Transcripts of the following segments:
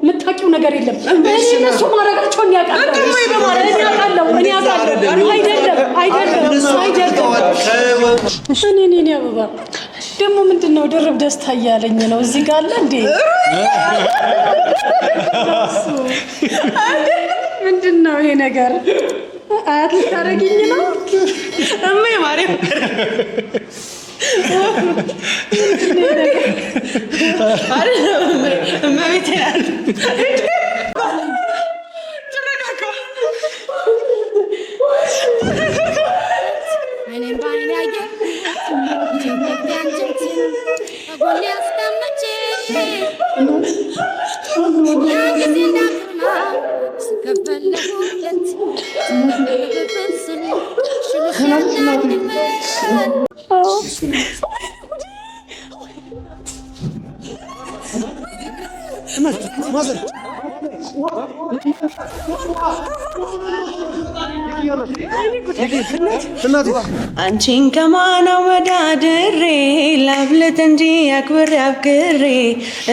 ምታቂው ነገር የለም እነሱ ማረጋቸውን ያቃለው እኔ አበባ ደግሞ ምንድነው ድርብ ደስታ እያለኝ ነው እዚህ ጋር አለ እንዴ ምንድነው ይሄ ነገር አያት ልታረጊኝ ነው እማዬ ማርያም አንቺን ከማናው ወዳድሬ ላብለት እንጂ አክብሬ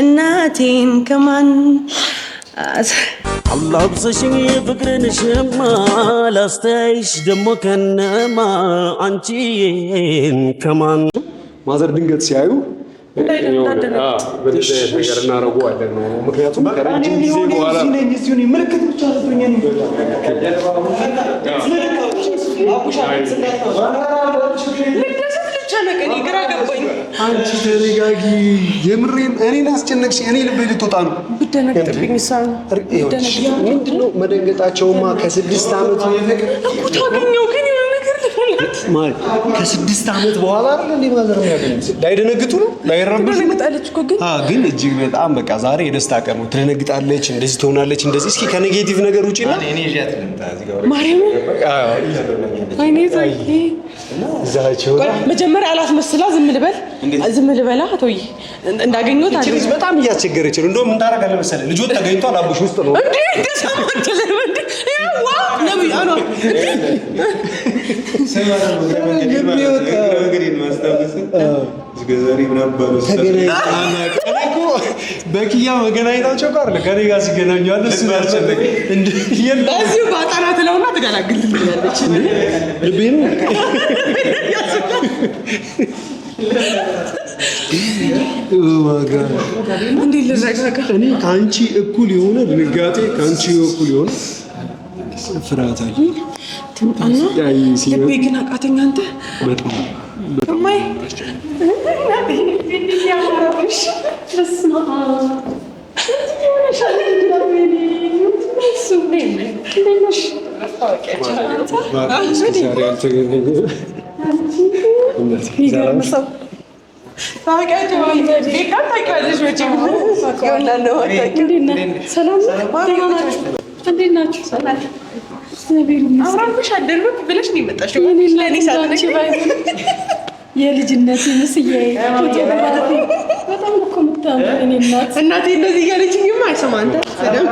እናቴን ከማን አላብሰሽኝ ፍቅርን ሽማ ላስተይሽ ደሞ ከነማ አንቺን ከማን ማዘር ድንገት ሲያዩ በደስ ነገር እናረጋዋለን ነው ምክንያቱም ከረጅም ጊዜ በኋላ እዚህ ምልክት ብቻ አድርገኝ አንቺ ተረጋጊ የምሬን እኔን አስጨነቅሽ እኔ ልቤ ልትወጣ ነው ብደነግጥብኝ ሳን ምንድነው መደንገጣቸውማ ከ6 አመት እኮ ታገኘው ግን ማይ ከ6 አመት በኋላ አይደል እንዴ ማዘር የሚያገኙት ላይደነግጡ ነው ላይረበሹ መጣለች እኮ ግን እጅግ በጣም በቃ ዛሬ የደስታ ቀን ነው ትደነግጣለች እንደዚህ ትሆናለች እንደዚህ እስኪ ከኔጌቲቭ ነገር ውጪ ነው እኔ ይያት ልምጣ እዚህ ጋር ማርያም አይኔ ታዬ ዛቸው መጀመሪያ አላት መስላ ዝም ልበላ አቶይ እንዳገኘው ታዲያ ልጅ በጣም እያስቸገረች ነው እንደው ምን ታረጋለህ መሰለህ ልጆት ተገኝቷል አብሽ ውስጥ ነው እንዴ ተሰማች ለምን ያዋ ነብይ አኖ ሰማራ ወገሬን ማስተባበስ ዝገዛሪ ነበር ተገናኝተናኮ በኪያ መገናኘታቸው ጋር ለከኔ ጋር ሲገናኙ አለ እሱ ያልጨነቀ እንዴ የለዚህ ባጣናት ለውና ተገላግልልኛለች ልቤን እንዴ ለዛጋ እኔ ካንቺ እኩል የሆነ ድንጋጤ ካንቺ እኩል የሆነ ፍራታ ትምጣና ልቤ ግን አቃተኛ አንተ በጣም ማይ ያማራሽ ለስማ የልጅነት ምስዬ በጣም እኮ የምታምር እናቴ እንደዚህ እያለችኝማ አይሰማ አንተ በጣም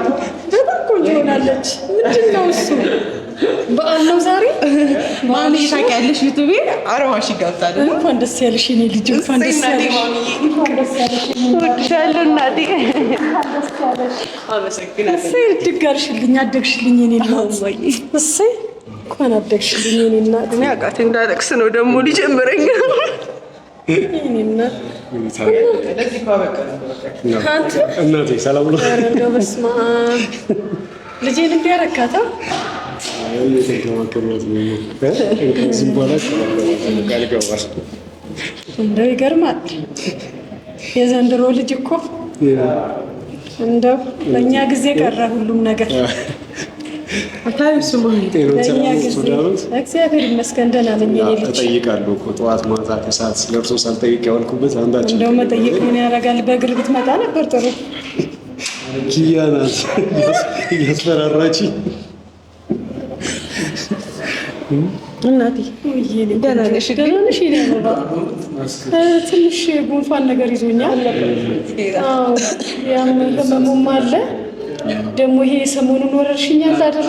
ቆንጆ ሆናለች። ምንድን ነው እሱ በዓል ነው ዛሬ ማሚ ታውቂያለሽ ዩቲዩብ አረማሽ ይጋብታል እንኳን ደስ ያለሽ የኔ ልጅ እንኳን ደስ ያለሽ ወድሻለሁ እናቴ አመሰግናለሁ እሰይ ድጋርሽልኝ አደግሽልኝ የኔ እናት እሰይ እንኳን አደግሽልኝ የኔ እናት እኔ አቃቴ እንዳለቅስ ነው ደግሞ ሊጀምረኝ የኔ እናት ለዚህ ባበቃ እናቴ ሰላም ነው እንደው በስማ ልጄን እንዲያረካታ እንደው ይገርማል የዘንድሮ ልጅ እኮ እንደው በእኛ ጊዜ ቀረ ሁሉም ነገር እግዚአብሔር ይመስገን ደህና ነኝ የኔ ልጅ እጠይቃለሁ እኮ ጠዋት ማታ ከሰዓት ስለርሶ ሳልጠይቅ ያልኩበት አንዳችን እንደው መጠየቅ ምን ያደርጋል በእግር ብትመጣ ነበር ጥሩ ኪያ ናት እያስፈራራች እናቴ ደህና ነሽ? ትንሽ ጉንፋን ነገር ይዞኛል። አዎ ያም ህመሙም አለ። ደግሞ ይሄ ሰሞኑን ወረርሽኝ አለ አይደል?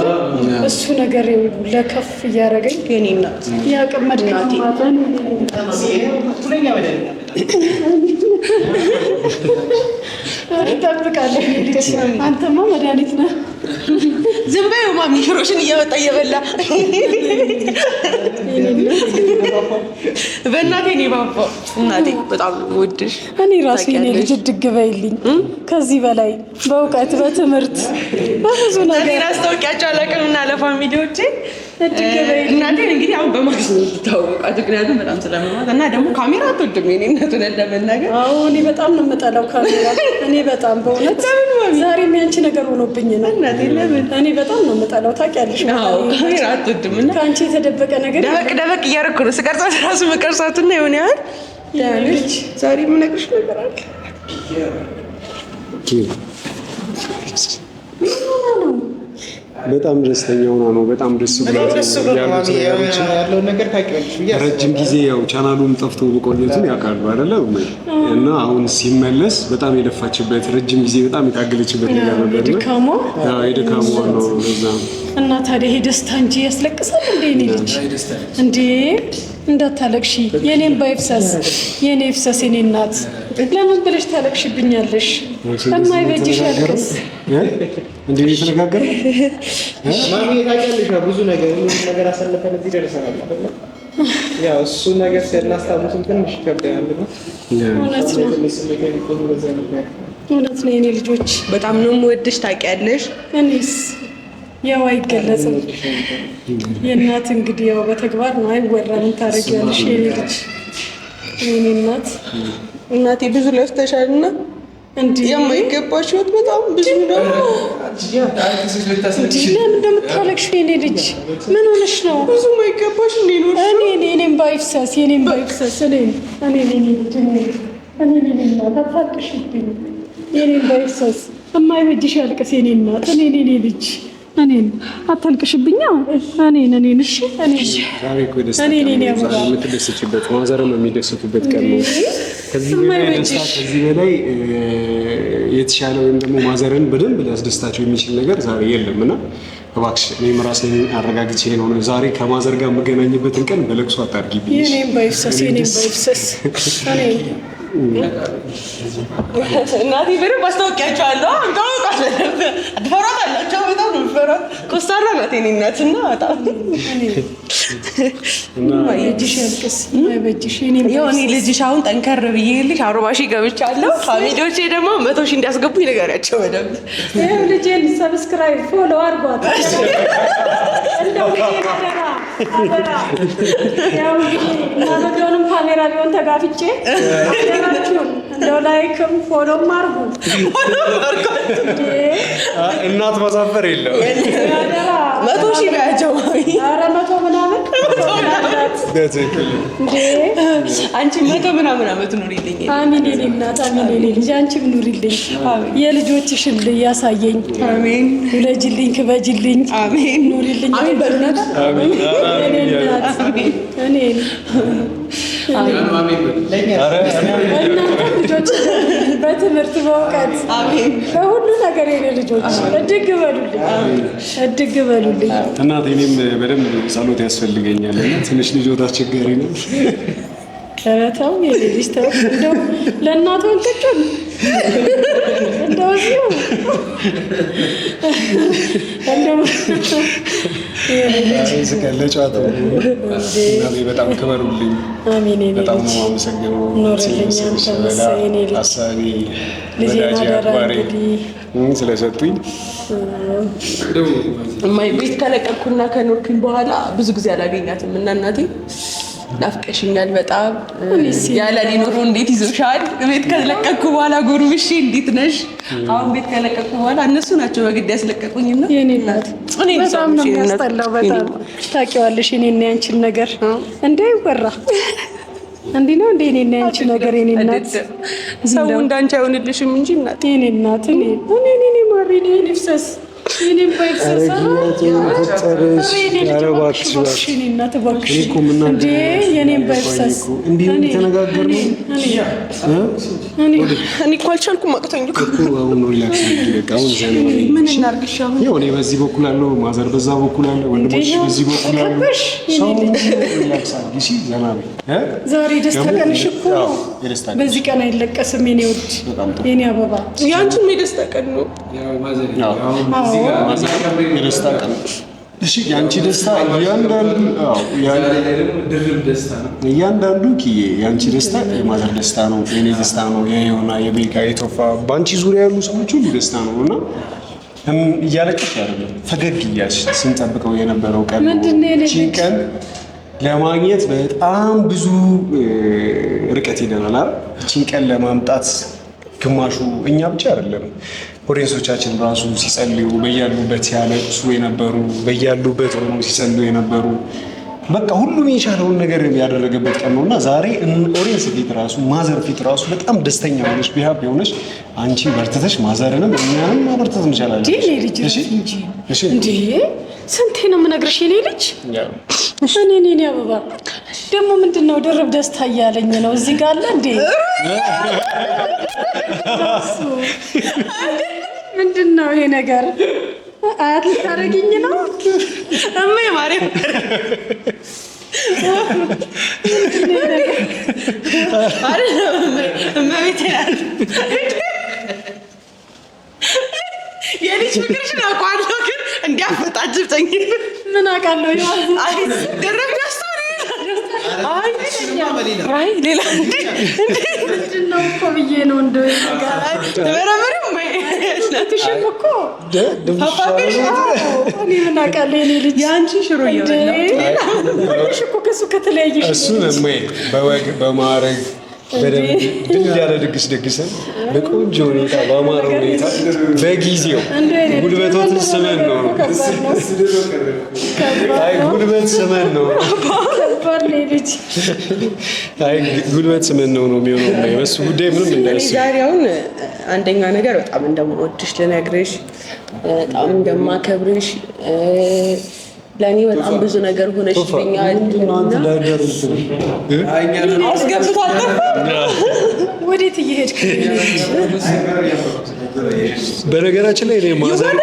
እሱ ነገር ለከፍ እያደረገኝ የኔ እናት ያቀመድናት እጠብቃለሁ። አንተማ መድኃኒት ነህ። ዝም በይው ማሚ፣ ሽሮሽን እየመጣ እየበላ በእናቴ እኔ ባባ እናቴ በጣም ወድሽ። እኔ ራሱ የኔ ልጅ እድግ በይልኝ ከዚህ በላይ በእውቀት በትምህርት በብዙ ነገር አስታውቂያቸው አላውቅም እና ለፋሚሊዎቼ እናቴን እንግዲህ አሁን በማግስት ነው የምታወቃት፣ ምክንያቱም በጣም ስለመማት እና ደግሞ ካሜራ አትወድም የኔ እናት ለመናገር። አዎ እኔ በጣም ነው የምጠላው ካሜራ። እኔ በጣም በእውነት ዛሬም ያንቺ ነገር ሆኖብኝ ነው። እኔ በጣም ነው የምጠላው ታውቂያለሽ። ካሜራ አትወድም እና ከአንቺ የተደበቀ ነገር ደበቅ እያደረኩ ነው ስቀርጻት ራሱ መቀርሳትና የሆነ ያህል ያለች ዛሬ የምነግርሽ ነገር አለ። በጣም ደስተኛ ሆና ነው። በጣም ደስ ብሏት ያለው ነገር ታውቂያለሽ። ረጅም ጊዜ ያው ቻናሉም ጠፍቶ በቆየቱን ያውቃሉ አይደለ? እና አሁን ሲመለስ በጣም የለፋችበት ረጅም ጊዜ በጣም የታገለችበት ነገር ነበር። የድካሟ ነው ለዛ። እና ታዲያ ይሄ ደስታ እንጂ ያስለቅሳል እንዴ? እኔ ልጅ እንዴ እንዳታለቅሺ፣ የኔም ባይፍሰስ የኔ ፍሰስ የኔ እናት ለምን ብለሽ ታለቅሽብኛለሽ? የማይበጅሽ ያልቅስ እንዴ እየተነጋገረ ማሚ ታውቂያለሽ፣ ብዙ ነገር አሳልፈን እዚህ ደርሰናል አይደል? ያው እሱ ነገር ስናስታውስም ትንሽ ይከብዳል ነው። እውነት ነው የኔ ልጆች፣ በጣም ነው የምወድሽ ታውቂያለሽ። እኔስ ያው አይገለጽም። የእናት እንግዲህ ያው በተግባር ነው አይወራም። ታረጊያለሽ የኔ ልጅ፣ የኔ እናቴ ብዙ ለፍተሻልና እንዴ የማይገባሽ ህይወት በጣም ብዙ ነው። ለምን እንደምታለቅሽው የኔ ልጅ ምን ሆነሽ ነው? ብዙ የማይገባሽ እንዴ ነው። እኔም ባይፍሰስ የኔም ባይፍሰስ እኔም ልጅ አታልቅሽብኝ። የኔም ባይፍሰስ የማይበጅሽ ያልቅስ የኔ እናት። እኔ ልጅ እኔን አታልቅሽብኛ። እኔን እሺ ዛሬ እኮ የምትደስችበት ማዘርም የሚደሰቱበት ቀን ነው። ከዚህ በላይ የተሻለ ወይም ደግሞ ማዘርን በደንብ ሊያስደስታቸው የሚችል ነገር ዛሬ የለም እና እባክሽ እኔም ራሴን አረጋግቼ ነው ዛሬ ከማዘር ጋር የምገናኝበትን ቀን በለቅሶ አታርጊብኝ። የኔም ባይፍሰስ እናቴ በደንብ አስታውቂያቸዋለሁ። ትፈሯታላቸው። በጣም ነው የምትፈሯት። ኮስታራ ናት የኔ እናት እና በጣም እኔ ልጅሽ አሁን ጠንከር ብዬልሽ 40 ሺህ ገብቻለሁ። ፋሚሊዎቼ ደግሞ 100 ሺህ እንዲያስገቡኝ ንገሪያቸው በደንብ። ልጄን ሰብስክራይብ ፎሎ አድርጓት። እንደው እናቶንም ካሜራ ቢሆን ተጋፍጬ እንደው ላይክም ፎሎም አድርጉ። እናት ማሳፈር የለም። 100 ሺህ ቢያቸው ኧረ 100 ምናምን አንቺ 100 ምናምን ዓመት ኑሪልኝ። አሚን የኔ እናት፣ አሚን የኔ ልጅ፣ አንቺም ኑሪልኝ። የልጆችሽን ያሳየኝ። አሜን። ውለጅልኝ፣ ክበጅልኝ። አሜን። ኑሪልኝ። አሜን። በእናት አሜን። እኔን ልጆች በትምህርት በእውቀት በሁሉ ነገር የኔ ልጆች እድግ በሉልኝ። እናቴ እኔም በደንብ ጸሎት ያስፈልገኛል እና ትንሽ ልጆት አስቸጋሪ ነው። ኧረ ተው የኔ ልጅ ተው። እንደው ለእናቷ አልቀጭም እንደው እዚሁ ለጨዋታው በጣም ክበሩልኝ። በጣም ነው የማመሰግነው። አሳቢ ወዳጅ አክባሪ ስለሰጡኝ። ቤት ከለቀኩና ከኖርኩኝ በኋላ ብዙ ጊዜ አላገኛትም እና እናቴ ናፍቀሽኛል በጣም ያለ ሊኖሩ እንዴት ይዞሻል? ቤት ከለቀኩ በኋላ ጎርብሼ እንዴት ነሽ? አሁን ቤት ከለቀኩ በኋላ እነሱ ናቸው በግድ ያስለቀቁኝና የኔ እናት በጣም ነው የሚያስጠላው። በጣም ታውቂዋለሽ የኔና ያንቺን ነገር እንዴ ይወራ እንዲህ ነው እንዴ የኔና ያንቺ ነገር የኔ እናት። ሰው እንዳንቺ አይሆንልሽም እንጂ እናት የኔ እናት እኔ ማሪ ነኝ ፍሰስ እኔም ባይፈሰሳ የኔም ባይፈሰስ እንዴ ተነጋገርነው እኔ እኮ አልቻልኩም አቅቶኝ እኮ አሁን ሪላክስ በቃ አሁን ምን እናድርግሽ አሁን ያው እኔ በዚህ በኩል አለው ማዘር በዛ በኩል አለ ወንድሞች በዚህ በኩል አለ ሰው ሪላክስ አድርጊ ዘና በይ ዛሬ ደስታ ቀንሽ እኮ በዚህ ቀን አይለቀስም የኔ ውድ የኔ አበባ ያንቺም የደስታ ቀን ነው ያው ማዘር አሁን እዚህ ጋር የደስታ ቀን እሺ ያንቺ ደስታ እያንዳንዱ ኪዬ ያንቺ ደስታ የማዘር ደስታ ነው የኔ ደስታ ነው የዮና የቤካ የቶፋ ባንቺ ዙሪያ ያሉ ሰዎች ሁሉ ደስታ ነው እና እያለቀሽ አይደለም ፈገግ እያልሽ ስንጠብቀው የነበረው ቀን ነው ቀን ለማግኘት በጣም ብዙ ርቀት ሄደናል አይደል እቺን ቀን ለማምጣት ግማሹ እኛ ብቻ አይደለም ኦዲየንሶቻችን ራሱ ሲጸልዩ በያሉበት ሲያለቅሱ የነበሩ በያሉበት ሆነው ሲጸልዩ የነበሩ በቃ ሁሉም የቻለውን ነገር ያደረገበት ቀን ነውና ዛሬ ኦዲየንስ ፊት ራሱ ማዘር ፊት ራሱ በጣም ደስተኛ ሆነሽ ቢሃፕ ሆነሽ አንቺ በርተተሽ ማዘርንም እኛንም ማበርተት እንችላለን። እሺ እንዴ ስንቴ ነው የምነግርሽ የኔ ልጅ እኔ አበባ ደግሞ ምንድነው ድርብ ደስታ እያለኝ ነው እዚህ ጋር አለ እንዴ ምንድነው ይሄ ነገር አያት ልታረጊኝ ነው እማዬ ማርያም የልጅ ፍቅርሽን አውቃለሁ ግን እንዲያፈጣጅብኝ ምን አውቃለሁ ደረብ ደስታ አይ ሌላ ምንድነው እኮ ብዬ ነው እንደው ተመረመሪው ትሽም እኮ እኔ ምን አውቃለሁ የኔ ልጅ የአንቺ ሽሮ እየበላሽ እኮ ከእሱ ከተለያየሽ እሱን በወግ በማዕረግ በደንብ ድል ያለ ድግስ ደግሰን በቆንጆ ሁኔታ በአማረ ሁኔታ በጊዜው ጉልበቶትን ስመን ነው አይ ጉልበት ስመን ነው አይ ጉልበት ስመን ነው የሚሆነው በሱ ጉዳይ ምንም እንዳይስብ ዛሬ አሁን አንደኛ ነገር በጣም እንደምወድሽ ልነግርሽ በጣም እንደማከብርሽ ለኔ በጣም ብዙ ነገር ሆነሽልኛል አስገብቷል ወዴት እየሄድክ በነገራችን ላይ እኔ ማዘር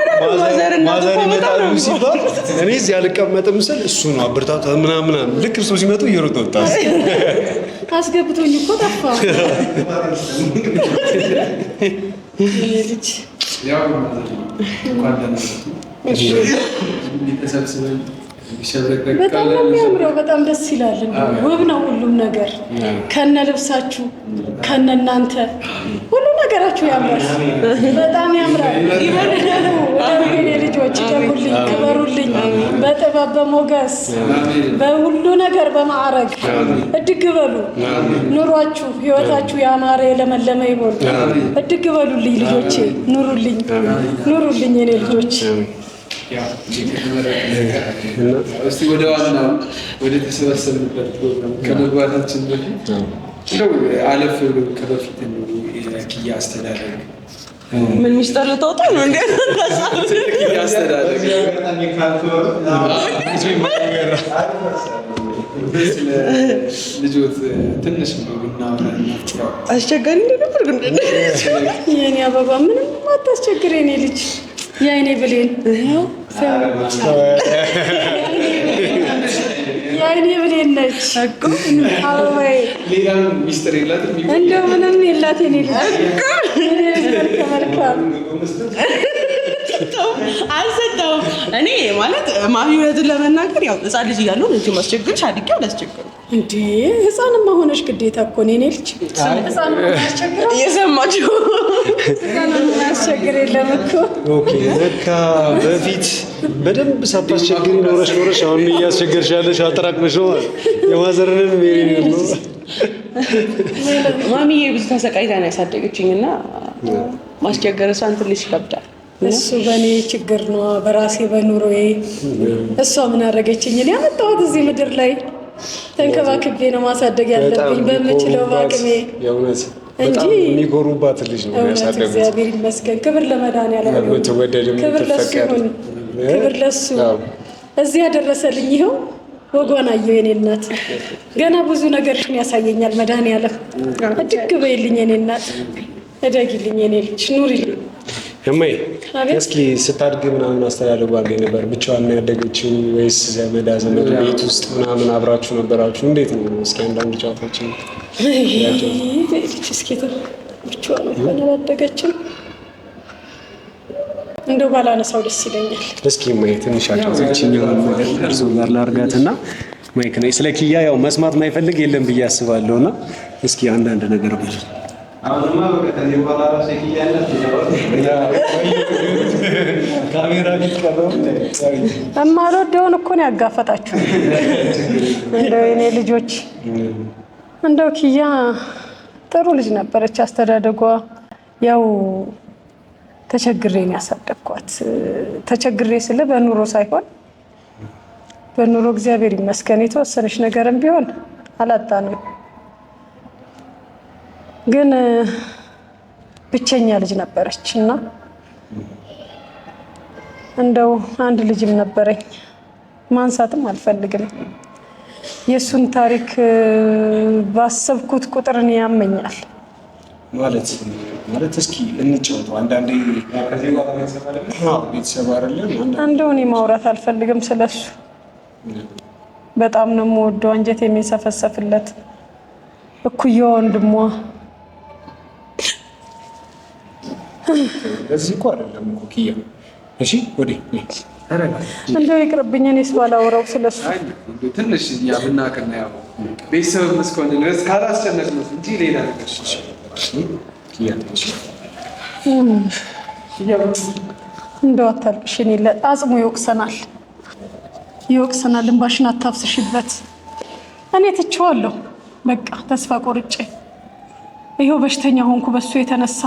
ይመጣሉ ሲባል እኔ እዚህ አልቀመጥም ስል እሱ ነው አብርታታ ምናምን ልክ እርሶ ሲመጡ እየሮጠ ወጣ አስገብቶኝ እኮ ጠፋ ልጅ ያው እንኳን ተሰብስበን በጣም ነው የሚያምረው በጣም ደስ ይላል ውብ ነው ሁሉም ነገር ከነ ልብሳችሁ ከነ እናንተ ሁሉ ነገራችሁ ያምራል በጣም ያምራል ይበልሉ ወደ ልጆች ደጉልኝ ክበሩልኝ በጥበብ በሞገስ በሁሉ ነገር በማዕረግ እድግ በሉ ኑሯችሁ ህይወታችሁ ያማረ የለመለመ ይሁን እድግ በሉልኝ ልጆቼ ኑሩልኝ የኔ ልጆች እስቲ ወደ ዋናው ወደ ተሰበሰብንበት ፕሮግራም ከመግባታችን በፊት እንደው አለፍ ብሎ ከበፊት ኪያ አስተዳደግ ምን ሚስጥር ልታወጣ ነው እንዴ? ኪያ አስተዳደግ ልጆት ትንሽ ብናወራና አስቸጋሪ ነበር ግን የኔ አበባ ምንም አታስቸግር የኔ ልጅ የአይኔ ብሌን የአይኔ ብሌን ነች አበባዬ ሌላ ሚስጥር የላትም እንደው ምንም የላት የኔ ልጅ መልካም አልሰጠውም እኔ ማለት ማሚነትን ለመናገር ያው ህፃን ልጅ እያለሁ እንጂ ማስቸግርሽ አድጌ አላስቸግርም እንዴ ህፃንማ ሆነሽ ግዴታ እኮ ነው እኔ ልጅ ህፃን ማስቸግር እየሰማችሁ ህፃን ማስቸግር የለም እኮ ኦኬ ለካ በፊት በደንብ ሳታስቸግሪ ኖረሽ አሁን እያስቸገርሽ ያለሽ አጠራቅመሽ ነው የማዘርንን ሜሪ ነው ማሚዬ ብዙ ተሰቃይታ ነው ያሳደገችኝና ማስቸገር እሷን ትንሽ ይከብዳል እሱ በእኔ ችግር ነው በራሴ በኑሮዬ እሷ ምን አደረገችኝ እኔ ያመጣሁት እዚህ ምድር ላይ ተንከባክቤ ነው ማሳደግ ያለብኝ በምችለው በአቅሜ የእውነት እንጂ የሚጎሩባት ልጅ ነው ያሳደጉት። እግዚአብሔር ይመስገን። ክብር ለመድኃኒዓለም ይሁን። ክብር ለሱ ይሁን። ክብር ለሱ እዚህ ያደረሰልኝ ይኸው ወጓን አየሁ። የኔ እናት ገና ብዙ ነገርሽን ያሳየኛል መድኃኒዓለም። እድግ በይልኝ የኔ እናት፣ እደጊልኝ የኔ ልጅ፣ ኑሪልኝ። እማዬ እስኪ ስታድግ ምናምን አስተዳደጓ እንዴት ነበር? ብቻዋን ነው ያደገችው ወይስ ዘመድ አዝማድ ቤት ውስጥ ምናምን አብራችሁ ነበራችሁ? እንዴት ነው? እስኪ አንዳንድ ጨዋታዎችን እስኪ ብቻዋን እንኳን አላደገችም። እንደው ባላነሳው ደስ ይለኛል። እስኪ እማዬ ትንሽ አጫውተችኝ እርሶ ጋር ላድርጋትና ማይክ ነኝ። ስለ ኪያ ያው መስማት ማይፈልግ የለም ብዬ አስባለሁና እስኪ አንዳንድ ነገር ብቻ አሁንማ በቀጥታ የባላ ራስ ኪያነት ካሜራ ቢቀርበው እማልወደውን እኮ ነው ያጋፈጣችሁ። እንደው የኔ ልጆች እንደው ኪያ ጥሩ ልጅ ነበረች። አስተዳደጓ ያው ተቸግሬ ነው ያሳደግኳት። ተቸግሬ ስለ በኑሮ ሳይሆን በኑሮ እግዚአብሔር ይመስገን የተወሰነች ነገርም ቢሆን አላጣንም። ግን ብቸኛ ልጅ ነበረች እና እንደው አንድ ልጅም ነበረኝ ማንሳትም አልፈልግም። የእሱን ታሪክ ባሰብኩት ቁጥር እኔ ያመኛል። ማለት እስኪ እንጫወተው አንዳንዴ ከዚህ ጋር ቤተሰብ አይደለም። እንደው እኔ ማውራት አልፈልግም ስለሱ። በጣም ነው የምወደው፣ አንጀት የሚሰፈሰፍለት እኩያ ወንድሟ። እዚህ እኮ አይደለም እኮ ኪያ። እሺ ወዴ እንደው ይቅርብኝ፣ እኔስ ባላወራው ስለሱ ትንሽ ያብናከና ያው ቤተሰብ መስኮን ድረስ ካላስጨነቅ ነው እንጂ ሌላ ነገር እንደው አታልቅሽ። እኔ አጽሙ ይወቅሰናል። እንባሽን አታፍስሽበት። እኔ ትቼዋለሁ በቃ ተስፋ ቆርጬ ይኸው በሽተኛ ሆንኩ በሱ የተነሳ።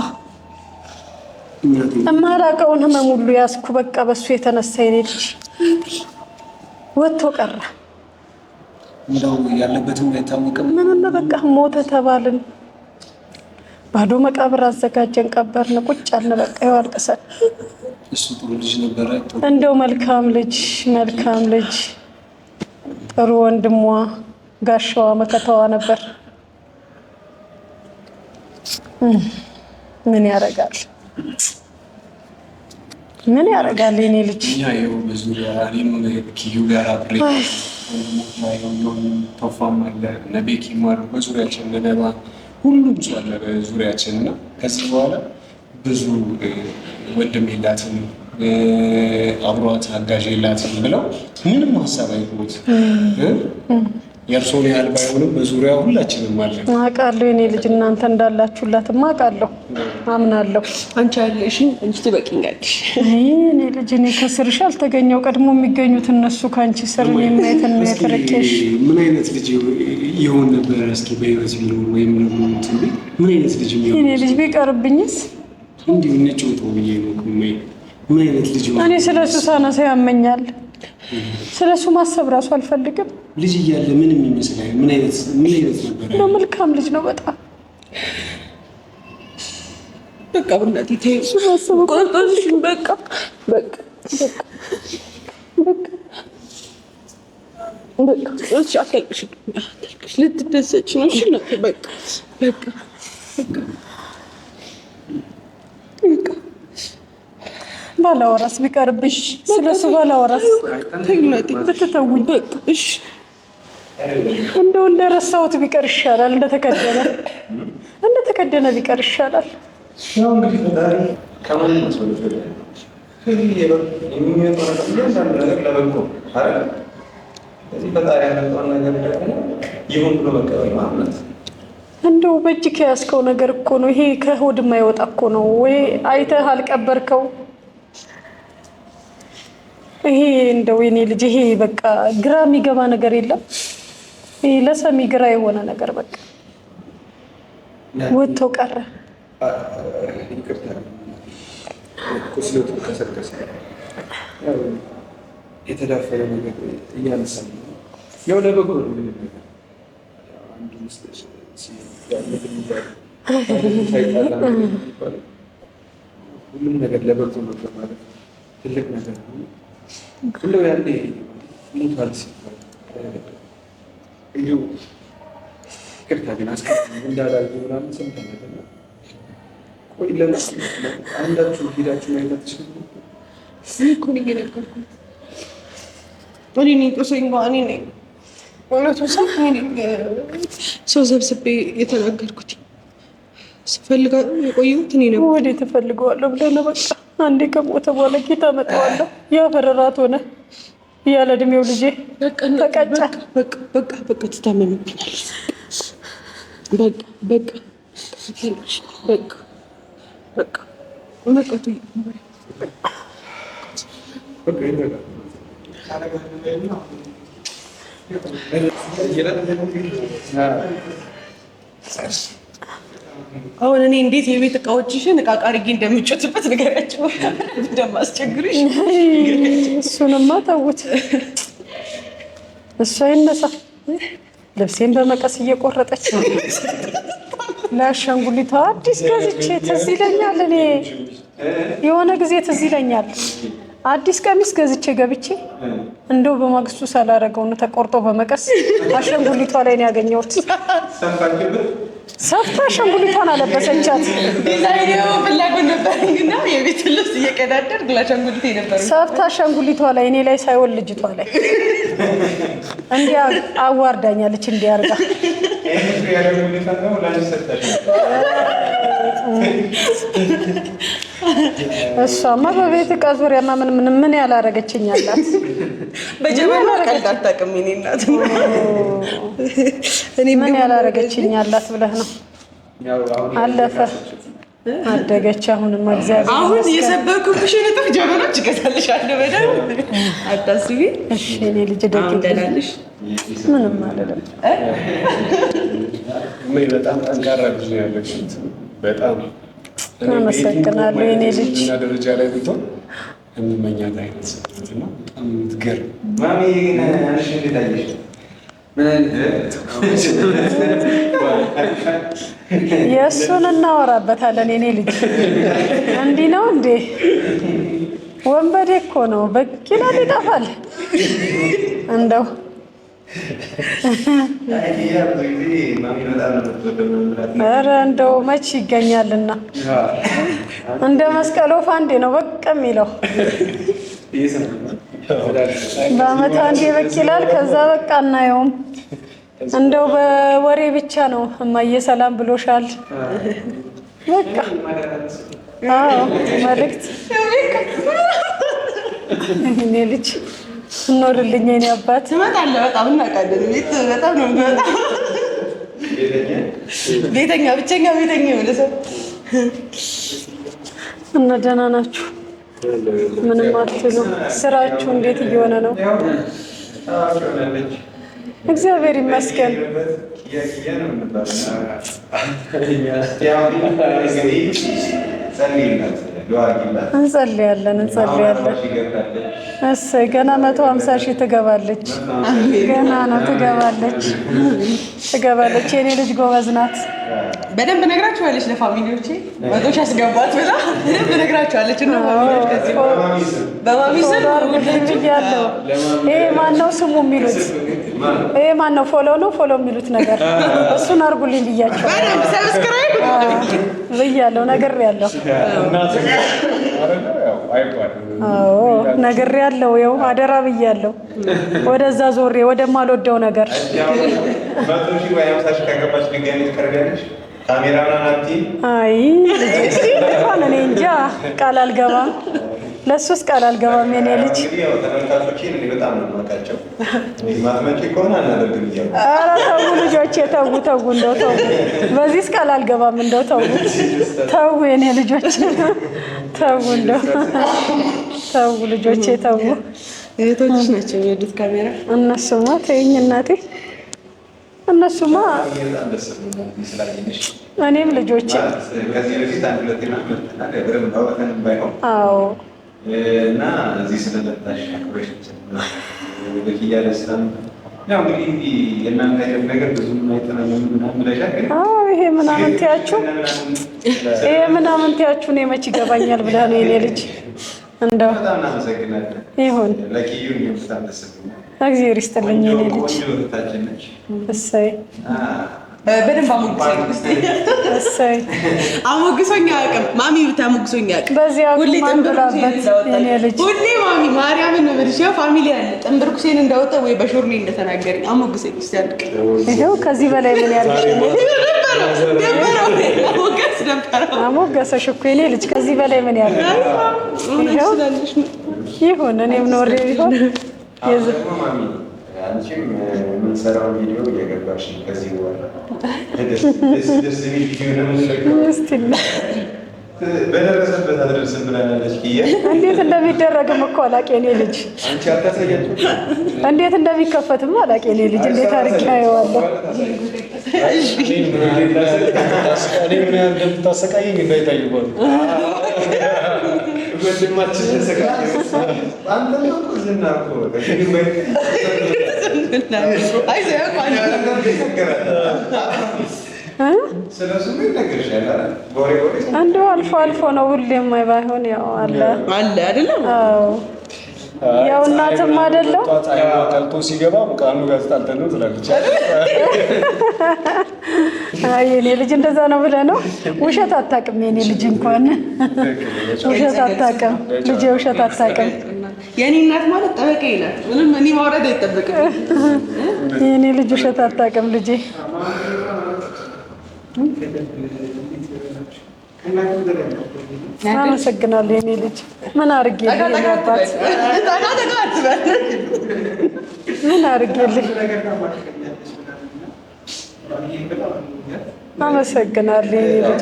እማላውቀውን ህመም ሁሉ ያዝኩ በቃ በሱ የተነሳ። የኔ ልጅ ወጥቶ ቀረ። እንደው ያለበትም አይታወቅም። ምንም በቃ ሞተ ተባልን። ባዶ መቃብር አዘጋጀን፣ ቀበርን፣ ቁጭ አልን። በቃ ይኸው አልቅሰን። እሱ ጥሩ ልጅ ነበረ። እንደው መልካም ልጅ ጥሩ ወንድሟ ጋሻዋ መከታዋ ነበር። ምን ያደርጋል የኔ ልጅ። ይኸው በዙሪያ እኔም ኪዩ ጋር አብሬ ቶፋም አለ እነ ቤኪም አሉ በዙሪያችን፣ እነ ነባ ሁሉም ሰው አለ በዙሪያችን እና ከዚህ በኋላ ብዙ ወንድም የላትም አብሯት አጋዥ የላትም ብለው ምንም ሀሳብ አይሆኑት። የእርሶን ያህል ባይሆንም በዙሪያ ሁላችንም አለን። አውቃለሁ የኔ ልጅ እናንተ እንዳላችሁላትማ አውቃለሁ፣ አምናለሁ። አንቺ ያለሽኝ እንጂ ትበቂኛለሽ። እኔ ልጅ እኔ ከስርሽ አልተገኘው ቀድሞ የሚገኙት እነሱ ከአንቺ ስር የማየትን ነው የተረኬሽ። ምን አይነት ልጅ ይሆን ነበር? እስኪ በህይወት ቢኖር ወይም ደግሞ ምን አይነት ልጅ የሚሆን እኔ ልጅ ቢቀርብኝስ? እንዲሁ እንጫወተው ብዬ ነው። ምን አይነት ልጅ እኔ ስለሱ ሳነሳ ያመኛል። ስለሱ ማሰብ ራሱ አልፈልግም። ልጅ እያለ ምን የሚመስል ምን አይነት ነበር? ነው መልካም ልጅ ነው በጣም። በቃ ብናት ይተይሱ ማሰብ ቆንጦሽ በቃ እሺ አትልቅሽ ልትደሰች ነው። እሺ ነው በቃ ባላወራስ ቢቀርብሽ ስለሱ ባላወራስ ብትተውኝ እሺ እንደው እንደረሳሁት ቢቀር ይሻላል። እንደተከደነ ቢቀር ይሻላል። ያው እንግዲህ ፈጣሪ ከማን መስሎት የሚመጣው ነገር ለበጎ አይደል? እዚህ ፈጣሪ ያመጣውን ነገር ደግሞ ይሁን ብሎ መቀበል ማለት እንደው በእጅ ከያዝከው ነገር እኮ ነው። ይሄ ከሆድ የማይወጣ እኮ ነው። ወይ አይተህ አልቀበርከው። ይሄ እንደው የኔ ልጅ ይሄ በቃ ግራ የሚገባ ነገር የለም። ይሄ ለሰሚ ግራ የሆነ ነገር በቃ ወጥቶ ቀረ። ይቅርታ ቁስሎት ከሰከሰ የተዳፈረ ነገር እያነሳን ነው። ያው ለበጎ ነው። አንዱ ሁሉም ነገር ለበጎ ነው ማለት ትልቅ ነገር ነው። እንደው ያኔ ሞቷል ሲባል እንዲሁ ይቅርታ ግን አስቀድሞ እንዳላልኩ ምናምን ሰምተን ነበር። ቆይ ለምን አንዳችሁ ሄዳችሁ ማየት ትችላላችሁ? እኔ እኮ ነኝ የነገርኩት። እኔ ነኝ ጦሰኛዋ፣ እኔ ነኝ እውነቱን ሰው ሰብስቤ የተናገርኩት። ስፈልጋ የቆየሁት እኔ ነበር። ወዴት እፈልገዋለሁ ብለህ ነው? በቃ አንዴ ከሞተ በኋላ ጌታ መጣዋለሁ። ያፈረራት ሆነ ያለ እድሜው ልጄ ተቀጫ። በቃ ትታመምብኛለሽ። አሁን እኔ እንዴት የቤት እቃዎችሽን እቃ አድርጌ እንደምጮትበት ንገሪያቸው። እንደማስቸግርሽ እሱንማ ተውት። እሷ ይነሳ ልብሴን በመቀስ እየቆረጠች ለአሻንጉሊቷ አዲስ ገዝቼ ትዝ ይለኛል። እኔ የሆነ ጊዜ ትዝ ይለኛል አዲስ ቀሚስ ገዝቼ ገብቼ እንደው በማግስቱ ሳላረገው ነው ተቆርጦ በመቀስ አሻንጉሊቷ ላይ ነው ያገኘሁት። ሰፍታ አሻንጉሊቷን አለበሰቻት። ዲዛይኑ ፍላጎት ነበርና የቤት ልብስ እየቀዳደር ግላሻንጉሊቴ ነበር። ሰፍታ አሻንጉሊቷ ላይ እኔ ላይ ሳይሆን ልጅቷ ላይ እንዲያ አዋርዳኛለች። እንዲያ አርጋ እሷማ በቤት ዕቃ ዙሪያማ ምን ያላረገችኝ አላት። በጀበና ቀልድ አታውቅም። እኔ እናት ምን ያላረገችኝ አላት ብለህ ነው? አለፈ አደገች። አሁንም እግዚአብሔር አሁን የሰበርኩብሽን እጥፍ ጀበናች እገዛልሻለሁ። በደምብ አታስቢ እሺ። እኔ ልጅ ደግልሽ ምንም አይደለም። በጣም ጠንካራ ልጅ ነው ያለሽ። በጣም አመሰግናለሁ የኔ ልጅ። እና ደረጃ ላይ ብትሆን የምመኛት አይነት ሴት ነው። በጣም የምትገርም ማሚ አንሽ እንዴታለሽ? የእሱን እናወራበታለን። የኔ ልጅ እንዲህ ነው እንዴ? ወንበዴ እኮ ነው። በኪናት ይጠፋል እንደው ኧረ እንደው መች ይገኛልና እንደ መስቀል ወፍ አንዴ ነው በቃ የሚለው። በአመት አንዴ በቅ ይላል። ከዛ በቃ አናየውም። እንደው በወሬ ብቻ ነው እማዬ ሰላም ብሎሻል በቃ። አዎ መልዕክት እኔ ልጅ እኖርልኝ የኔ አባት። ትመጣለህ? በጣም እናውቃለን። ቤት በጣም ነው የሚመጣው። ቤተኛ ብቸኛ ቤተኛ የሆነ ሰው እና ደህና ናችሁ? ምንም አትሉ? ስራችሁ እንዴት እየሆነ ነው? እግዚአብሔር ይመስገን። እንጸልያለን። እሰይ ገና 150 ሺህ ትገባለች። ገና ነው ትገባለች። የኔ ልጅ ጎበዝ ናት። በደንብ ነግራችኋለች ለፋሚሊዎቼ 100 ሺህ አስገባት ብላ በደንብ ነግራችኋለች። እና ፋሚሊዎች ከዚህ በማሚ ስም ብያለሁ። ይሄ ማነው ስሙ የሚሉት? ይሄ ማነው ፎሎ የሚሉት ነገር እሱን አድርጉልኝ ብያቸው ሰብስክራይብ ብያለሁ። ነግሬያለሁ። ነግሬያለሁ። ይኸው አደራ ብያለሁ። ወደዛ ዞሬ ወደማልወደው ነገር አይ እንኳን እኔ እንጃ ቃል አልገባም። ለሱስ ቃል አልገባም። የኔ ልጅ ኧረ ተው ልጆቼ ተው እንደው ተው። በዚህስ ቃል አልገባም። እንደው ተው የኔ ልጆች ተው እንደው ተው ልጆቼ ተው። እህቶችሽ ናቸው የሚወዱት ካሜራ። እነሱማ ተይኝ እናቴ። እነሱማ እኔም ልጆቼ አዎ እና እዚህ ስለመጣሽ አክብረሽ ለኪያ ደስታም ይሄ ምናምን ትያችሁ እኔ መች ይገባኛል ብለህ ነው የኔ ልጅ። እንደው ይሁን እግዚአብሔር ይስጥልኝ የኔ ልጅ። እሰይ በደንብ አሞግሶኝ አያውቅም። ማሚ ብታሞግሶኝ አያውቅም። ሁሌ ማሚ ማርያምን ነው የምልሽ። ያው ፋሚሊ አለ ጥንብርኩሴን እንዳወጣ ወይ በሾርሌ እንደተናገረኝ አሞግሰኝ እስኪ አንድ ቀን። ይኸው ከዚህ በላይ ምን ያልሽ አሞገሰሽ እኮ የኔ ልጅ። ከዚህ በላይ ምን ያልሽ? ይሁን እኔም ኖሬ ቢሆን አንቺም የምንሰራው ቪዲዮ እየገባሽ ከዚህ በኋላ ደስ የሚል ቪዲዮ ነው በደረሰበት አድረስም ብላለች። እንዴት እንደሚደረግም እኮ አላውቅ የኔ ልጅ። አንቺ አታሳያቸው እንዴት እንደሚከፈትም አላውቅ የኔ ልጅ። እንዴት አድርጌ አየዋለሁ። እኔ ምን ያህል እንደምታሰቃየኝ እንዳይታይባሉ ወንድማችን ተሰቃየ። አንተ ነው ዝና እኮ እንደው አልፎ አልፎ ነው ሁሌም ባይሆን ያው አለ አይደለም። አዎ ያው እናትም አይደለም ቀልጦ ሲገባ ሙቃኑ ጋዝጣልተን ነው ትላለች። አይ የኔ ልጅ እንደዛ ነው ብለህ ነው። ውሸት አታውቅም የኔ ልጅ። እንኳን ውሸት አታውቅም ልጄ፣ ውሸት አታውቅም። የኔ እናት ማለት ጠበቃ ይላል። ምንም እኔ ማውረድ አይጠበቅም። የኔ ልጅ ውሸት አታውቅም ልጄ። አመሰግናለሁ የኔ ልጅ። ምን አድርጌልህ የኔ አባት? ምን አድርጌልህ? አመሰግናለሁ የኔ ልጅ።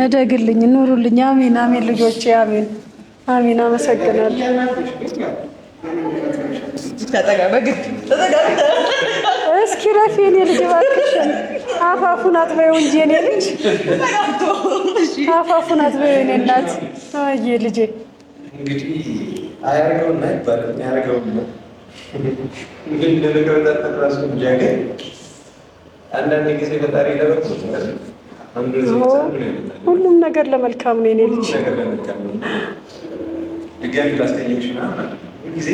እደግልኝ፣ ኑሩልኝ። አሜን አሜን ልጆቼ፣ አሜን አሜን። አመሰግናለሁ። እስኪ ረፊ የኔ ልጅ እባክሽን አፋፉን አጥበይው እንጂ የኔ ልጅ አፋፉን አጥበይው የኔ እናት። አይ ልጄ እንግዲህ አያርገውና ይባላል ያርገውና ግን ለለቀውጣት ራሱ እንጃገ አንዳንድ ጊዜ ፈጣሪ ለበቁት ሁሉም ነገር ለመልካም ነው የኔ ልጅ። ድጋሚ ላስቀየምሽና ጊዜ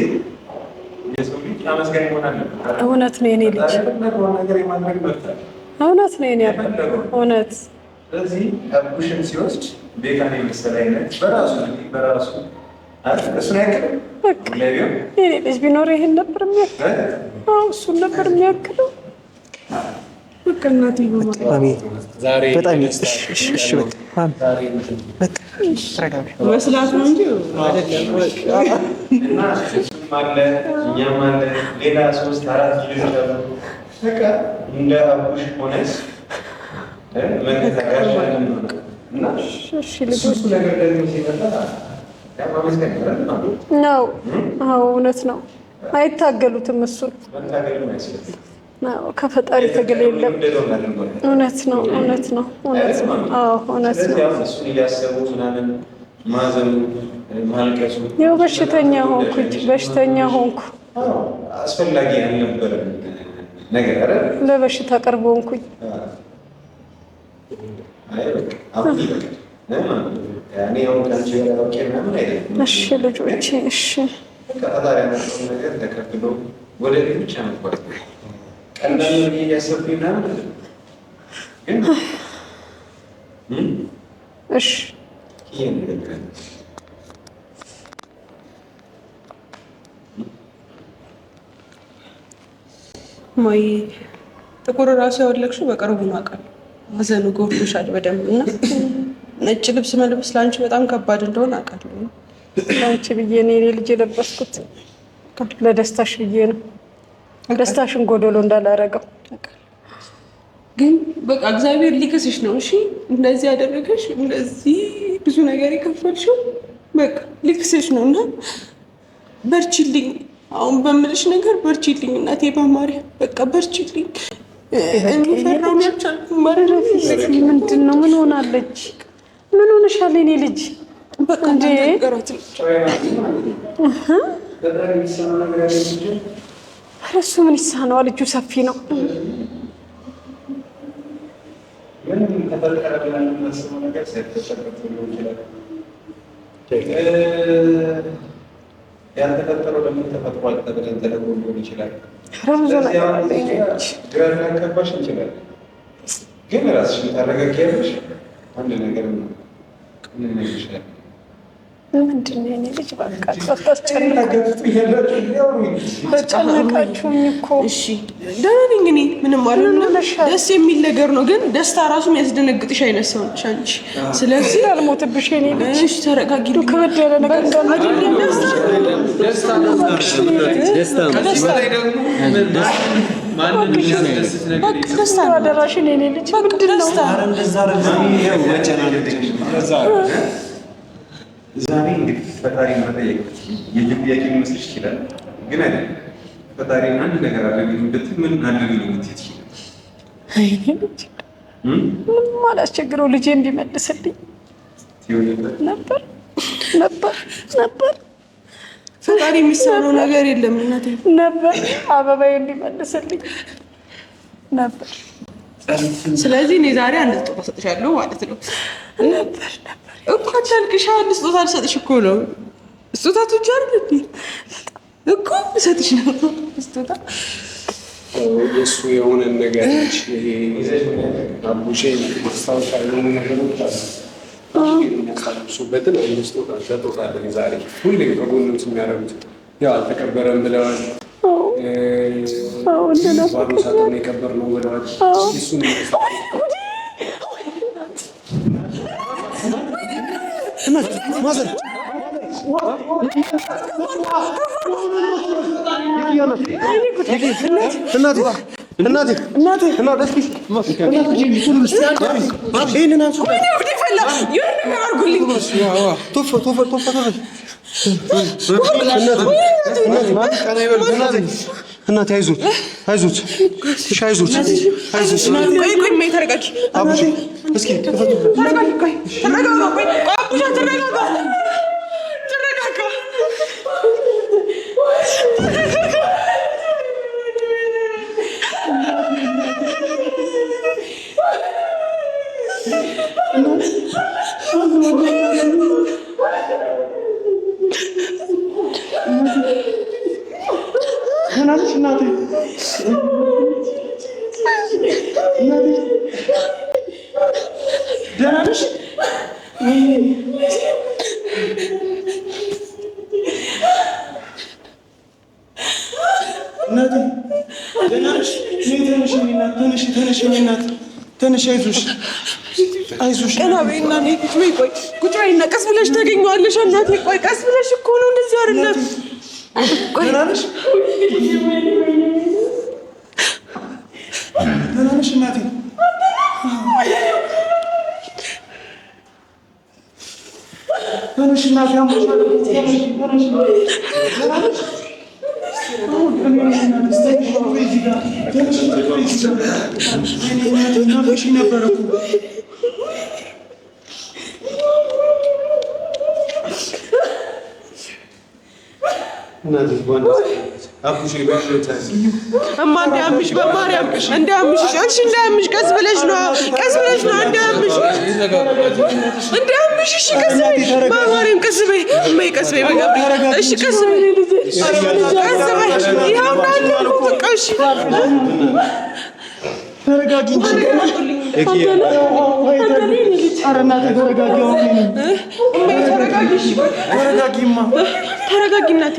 የሰው ልጅ አመስጋኝ መሆን አለበት። እውነት ነው የኔ ልጅ፣ እውነት ነው የኔ አባት፣ እውነት። ስለዚህ አቡሽን ሲወስድ ቤካን የመሰለ አይነት በራሱ እሱን ያክለው የኔ ልጅ ቢኖር ይሄን ነበር የሚያክለው። እሱን ነበር የሚያክለው። በቃ እናቴ በጣም መስላት ነው እንጂ አይደለም። እና እሱም አለ እኛም አለ ሌላ 3-4 ልጆች አሉ። በቃ እንደ አቡሽ ሆነስ መከታተል እና ልጆች ነገር ደግሞ ሲመጣ ነው። አዎ እውነት ነው። አይታገሉትም። እሱን ከፈጣሪ ትግል የለም። እውነት ነው፣ እውነት ነው፣ እውነት ነው። አዎ እውነት ነው። እሱን እያሰቡ ምናምን ማዘኑ ማልቀሱ ያው በሽተኛ ሆንኩ። አስፈላጊ ያልነበረ ነገር አይደል? ለበሽታ ቀርቦ ሆንኩኝ። እሺ ልጆቼ፣ እሺ ከፈጣሪ ያመጣውን ነገር ተቀብሎ ወደ ቤት ብቻ መጓዝ ቀላል ነው እያሰብኩኝ ምናምን ግን እሺ ማይ ጥቁር ራሱ ያወለቅሽው በቅርቡ ነው አውቃለሁ። ሀዘኑ ጎርቶሻል በደንብ እና ነጭ ልብስ መልበስ ለአንቺ በጣም ከባድ እንደሆነ አውቃለሁ። ለአንቺ ብዬ ነው የኔ ልጅ የለበስኩት፣ ለደስታሽ ብዬ ነው። ደስታሽን ጎዶሎ እንዳላረገው ግን በቃ እግዚአብሔር ሊክስሽ ነው። እሺ እንደዚህ ያደረገሽ እንደዚህ ብዙ ነገር የከፈልሽው በቃ ሊክስሽ ነው እና በርቺልኝ። አሁን በምልሽ ነገር በርቺልኝ እናቴ በማርያም በቃ በርቺልኝ። የሚፈራውን ያልቻልኩም ማረፊ ምንድን ነው? ምን ሆናለች? ምን ሆነሻል የኔ ልጅ? በቃ እንደነገራት እሱ ምን ይሳነዋል? እጁ ሰፊ ነው። ምንም ተፈጠረ ብለን የምናስበው ነገር ሳይፈጠርበት ሊሆን ይችላል። ያልተፈጠረው ደግሞ ተፈጥሯል ተብለን ተደርጎ ሊሆን ይችላል። ግራ ሊያጋባሽ እንችላለን፣ ግን ራስሽን ታረጋጊያለሽ። አንድ ነገር ነው ይሻል። ምንድን ነው የኔ ልጅ? በቃ ተጨነቃችሁኝ እኮ። እሺ ደህና ነኝ እኔ፣ ምንም አይደለም። ደስ የሚል ነገር ነው፣ ግን ደስታ ራሱ የሚያስደነግጥሽ አይነት ሰው ነሽ አንቺ። ስለዚህ አልሞትብሽ የኔ ልጅ። እሺ ተረጋጊ። ከበድ ያለ ነገር ደስታ አደራሽን የኔ ልጅ። ዛሬ እንግዲህ ፈጣሪ መጠየቅ የልብ ጥያቄ ሊመስልሽ ይችላል፣ ግን አይደለም። ፈጣሪ አንድ ነገር አድርግልኝ ብትል ምን አድርግልኝ ብትይ ይችላል። ምንም አላስቸግረው ልጄ እንዲመልስልኝ ነበር። ፈጣሪ የሚሳነው ነገር የለም እናቴ። ነበር አበባዬ እንዲመልስልኝ ነበር። ስለዚህ እኔ ዛሬ አንድ ስጦታ ሰጥሻለሁ ማለት ነው። ነበር እኮ አታልቅሽ። አንድ ስጦታ ልሰጥሽ እኮ ነው። ስጦታ ትወጃለሽ እንዴ? እኮ ልሰጥሽ ነው ስጦታ። እሱ የሆነ ነገር አቡሼ ማስታወሻ የሆኑ ነገሮች አሉ። የሚያስታውሱበትን አንድ ስጦታ ሰጥቶታል። ዛሬ ሁሌም ከጎንም የሚያደርጉት ያው አልተቀበረም ብለዋል። ባዶ ሳጥን የቀበርነው ብለዋል። እሱን ማዘር እናቴ አይዞት አይዞት እሺ አይዞት አይዞት ቆይ ቆይ ምን ተረጋጊ አቡሽ እስኪ ተረጋጊ ቆይ ተረጋጋ ቆይ አቡሽ ተረጋጋ ተረጋጋ እናቴ ደህና ነሽ? እናቴ ደህና ነሽ? ተነሽ እናት ተነሽ፣ አይዞሽ አይዞሽ። ቀና በይና ነይ ቁጭ በይ። ቆይ ቁጭ በይና ቀስ ብለሽ ታገኘዋለሽ እናቴ። ቆይ ቀስ ብለሽ እኮ ነው እንደዚህ አይደለም። ደህና ነሽ? ደህና ነሽ እናቴ? ተነሽ እናቴ፣ አሞሻል። እማ እንዳያምሽ በማርያም እንዳያምሽ፣ አንቺ እንዳያምሽ፣ ቀስ ብለሽ ነው እንዳያምሽ፣ እንዳያምሽ። እሺ ቀስ በይ በማርያም፣ ቀስ በይ እማዬ፣ ቀስ በይ በቃ እሺ፣ ቀስ በይ ይኸው እንዳለ በቃ እሺ። ተረጋጊ እንጂ ተረጋጊማ፣ ተረጋጊ እናቴ።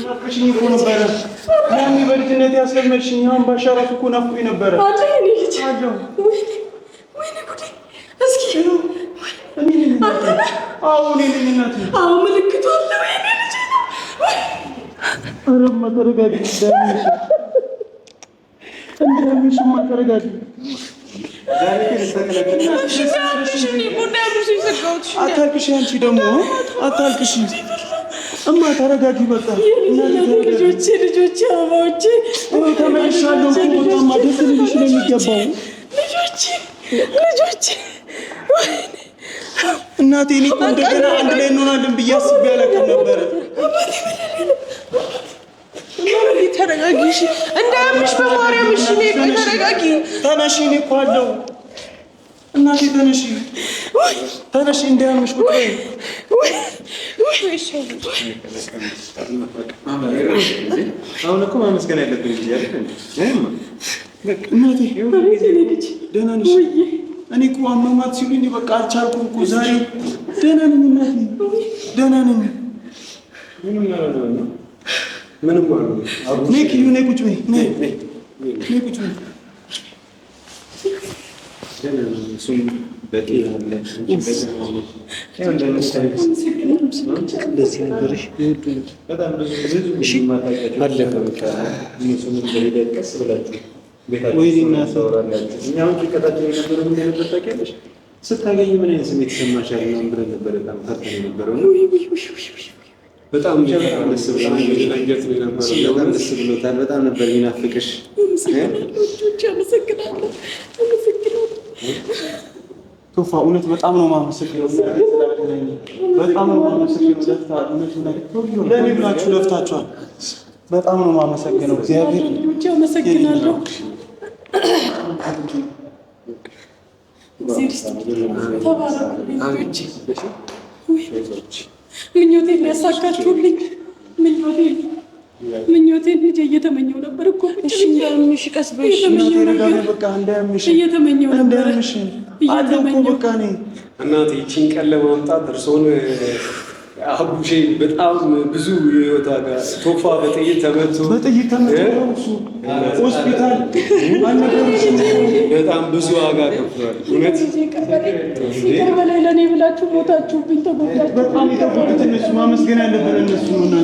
ናፍቀሽኝ እኮ ነበረ። ያኔ በልጅነት ያስለመድሽኝ አሁን ባሻራፍ እኮ ናፍቆኝ ነበረ። ምልክቱ አለ። ወይኔ ልጄ ነው። ኧረ እማ ተረጋጊ፣ እንዳያምሽማ ተረጋጊ። አታልቅሽ፣ አንቺ ደግሞ አታልቅሽ። እማ ተረጋጊ በቃ። ልጆቼ አበባዎቼ ተመልሻለሁ እኮ በጣም ደስ ሊልሽ ነው የሚገባው። ልጆቼ ልጆች እናቴ እኔ እኮ እንደገና አንድ ላይ እንሆናለን ብዬ አስቤ አላውቅም ነበረ። ተረጋጊ እሺ፣ እንዳያምሽ በማርያም እሺ። እኔ ተረጋጊ። ተነሺ፣ እኔ እኮ አለው እናቴ ተነሺ፣ ተነሺ፣ እንዳያምሽ ቁጭ በይ። አሁን እኮ ማመስገን ያለብን ጊዜ አይደል? እናቴ ደህና ነሽ? እኔ እኮ አመማት ሲሉኝ በቃ አልቻልኩም እኮ ዛሬ ደህና ነኝ እናቴ፣ ደህና ነኝ። ምንም ማለት ነይ ኪዩ፣ ነይ ቁጭ በይ፣ ነይ ቁጭ በይ። እንደዚህ ነበርሽ። ስታገኝ ምን አይነት ስሜት ይሰማሻል? ብለን ነበር በጣም ፈርተን የነበረው በጣም ደስ ብሎታል። በጣም ነበር የሚናፍቅሽ። ቶፋ እውነት በጣም ነው የማመሰግነው። በጣም ነው የማመሰግነው። ለእኔ ብላችሁ ለፍታችኋል። በጣም ነው የማመሰግነው። እግዚአብሔር አመሰግናለሁ። ምኞቴን ያሳካችሁልኝ። ምኞቴን ልጄ እየተመኘው ነበር እኮ። እሺ እንዳያምሽ ቀስ በይ። በቃ እንዳያምሽ እየተመኘው ነበር እኮ በቃ እኔ እናቴ ይህቺን ቀን ለማምጣት እርሶን አቡሼ በጣም ብዙ የህይወት ዋጋ ቶፋ በጥይት ተመቶ ሆስፒታል በጣም ብዙ ዋጋ ከፍሏል። እውነት ይቅር በላይ ለእኔ ብላችሁ ሞታችሁብኝ፣ ተጎዳችሁ። በጣም የተጎዱት እነሱ ማመስገን ያለብን እነሱ ነው።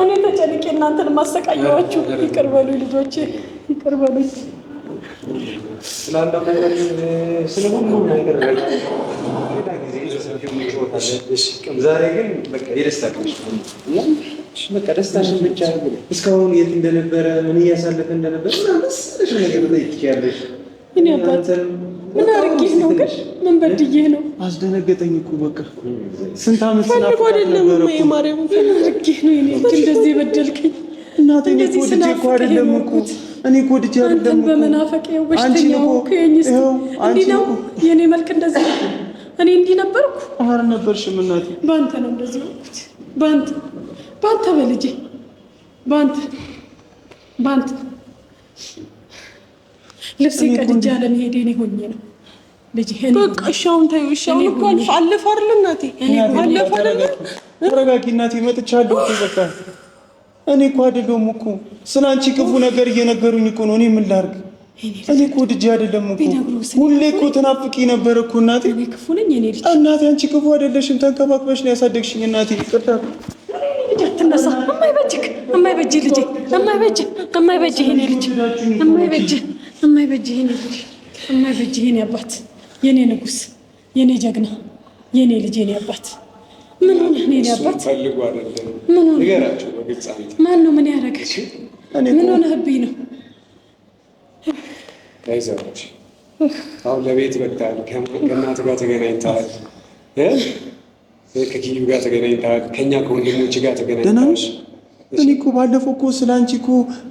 እኔ ተጨንቄ እናንተን ማሰቃየዋችሁ። ይቅር በሉ ልጆቼ፣ ይቅር በሉኝ። ስላለው ነገር ስለሁሉም ነገር ዛሬ ግን በቃ የደስታ ቀን በቃ ደስታሽን ብቻ እስካሁን የት እንደነበረ ምን እያሳለፈ እንደነበረ መሰለሽ ነገር ትጠይቂያለሽ። እኔ አባት ምን አድርጌህ ነው ግን? ምን በድዬህ ነው? አስደነገጠኝ እኮ በቃ ስንት ዓመት ፈልጎ አይደለም የማርያም አድርጌህ ነው የኔ ልጅ እንደዚህ የበደልከኝ። እናቴ እኔ እኮ ወድጄ እኮ አይደለም እኮ እኔ እኮ ወድጄ አይደለም እኮ በመናፈቅ ነው በሽተኛው ከኝስ እንዲህ ነው የኔ መልክ እንደዚህ ነው። እኔ እንዲህ ነበርኩ? አረ ነበርሽም እናቴ። ባንተ ነው እንደዚህ ሆንኩት። ባንተ በልጄ ባንተ ልብሴ ቀድጄ አለመሄዴ እኔ ሆኜ ነው ልጄ። በቃ እሺ አሁን ተይው። እሺ አሁን እኮ አለፈ አይደል እናቴ? አለፈ አይደል? ተረጋጊ እናቴ፣ መጥቻለሁ እኮ በቃ እኔ እኮ አይደለሁም እኮ ስለ አንቺ ክፉ ነገር እየነገሩኝ እኮ ነው። እኔ ምን ላድርግ? እኔ እኮ ልጅ አይደለም እኮ ሁሌ እኮ ተናፍቂ ነበር እኮ እናቴ። እኔ ክፉ ነኝ እኔ ልጅ? እናቴ አንቺ ክፉ አይደለሽም። ተንከባክበሽ ነው ያሳደግሽኝ እናቴ። ይቅርታ ልጅ አትነሳ። የማይበጅ ልጄ፣ የማይበጅ የኔ ልጅ፣ የማይበጅ የኔ ልጅ፣ የማይበጅ የኔ አባት፣ የኔ ንጉስ፣ የኔ ጀግና፣ የኔ ልጅ፣ የኔ አባት። ምን ሆነህ ነው የኔ አባት? ፈልጉ አይደለም ምን ሆነህ? ንገራቸው በግልጽ አንተ። ማን ነው ምን ያደረገች? ምን ሆነህብኝ ነው? አይዞሽ አሁን ለቤት በቃል ከእናት ጋር ተገናኝተሃል፣ ከኪዩ ጋር ተገናኝተሃል፣ ከእኛ ከወንድሞች ጋር ተገናኝተሃል። ደህና ነሽ? እኔ እኮ ባለፈው እኮ ስለ አንቺ እኮ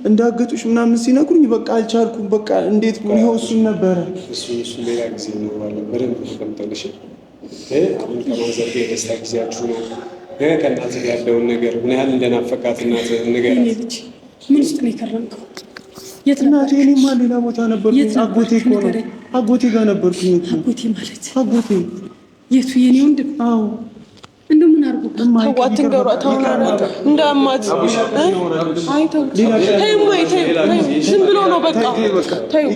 እንዳገጡሽ ምናምን ሲነግሩኝ በቃ አልቻልኩም። በቃ እንዴት ይኸው እሱን ነበረ እሱን ሌላ ጊዜ እንኖራለን። በደንብ ተቀምጠልሽ። አሁን ከማዘር ጋር የደስታ ጊዜያችሁ ነው። ከእናት ጋር ያለውን ነገር ምን ያህል እንደናፈቃት እናት ንገራት። ምን ውስጥ ነው የከረምከው? የት ነበር? እናቴ እኔማ ሌላ ቦታ ነበርኩኝ። አጎቴ እኮ ነው አጎቴ ጋር ነበርኩኝ እኮ። አጎቴ ማለት አጎቴ የቱ? የኔ ወንድም? አዎ። እንደው ምን አድርጎ ተዋት ንገሯት። አሁን እንዳማት አይተው ዝም ብሎ ነው በቃ ተይው።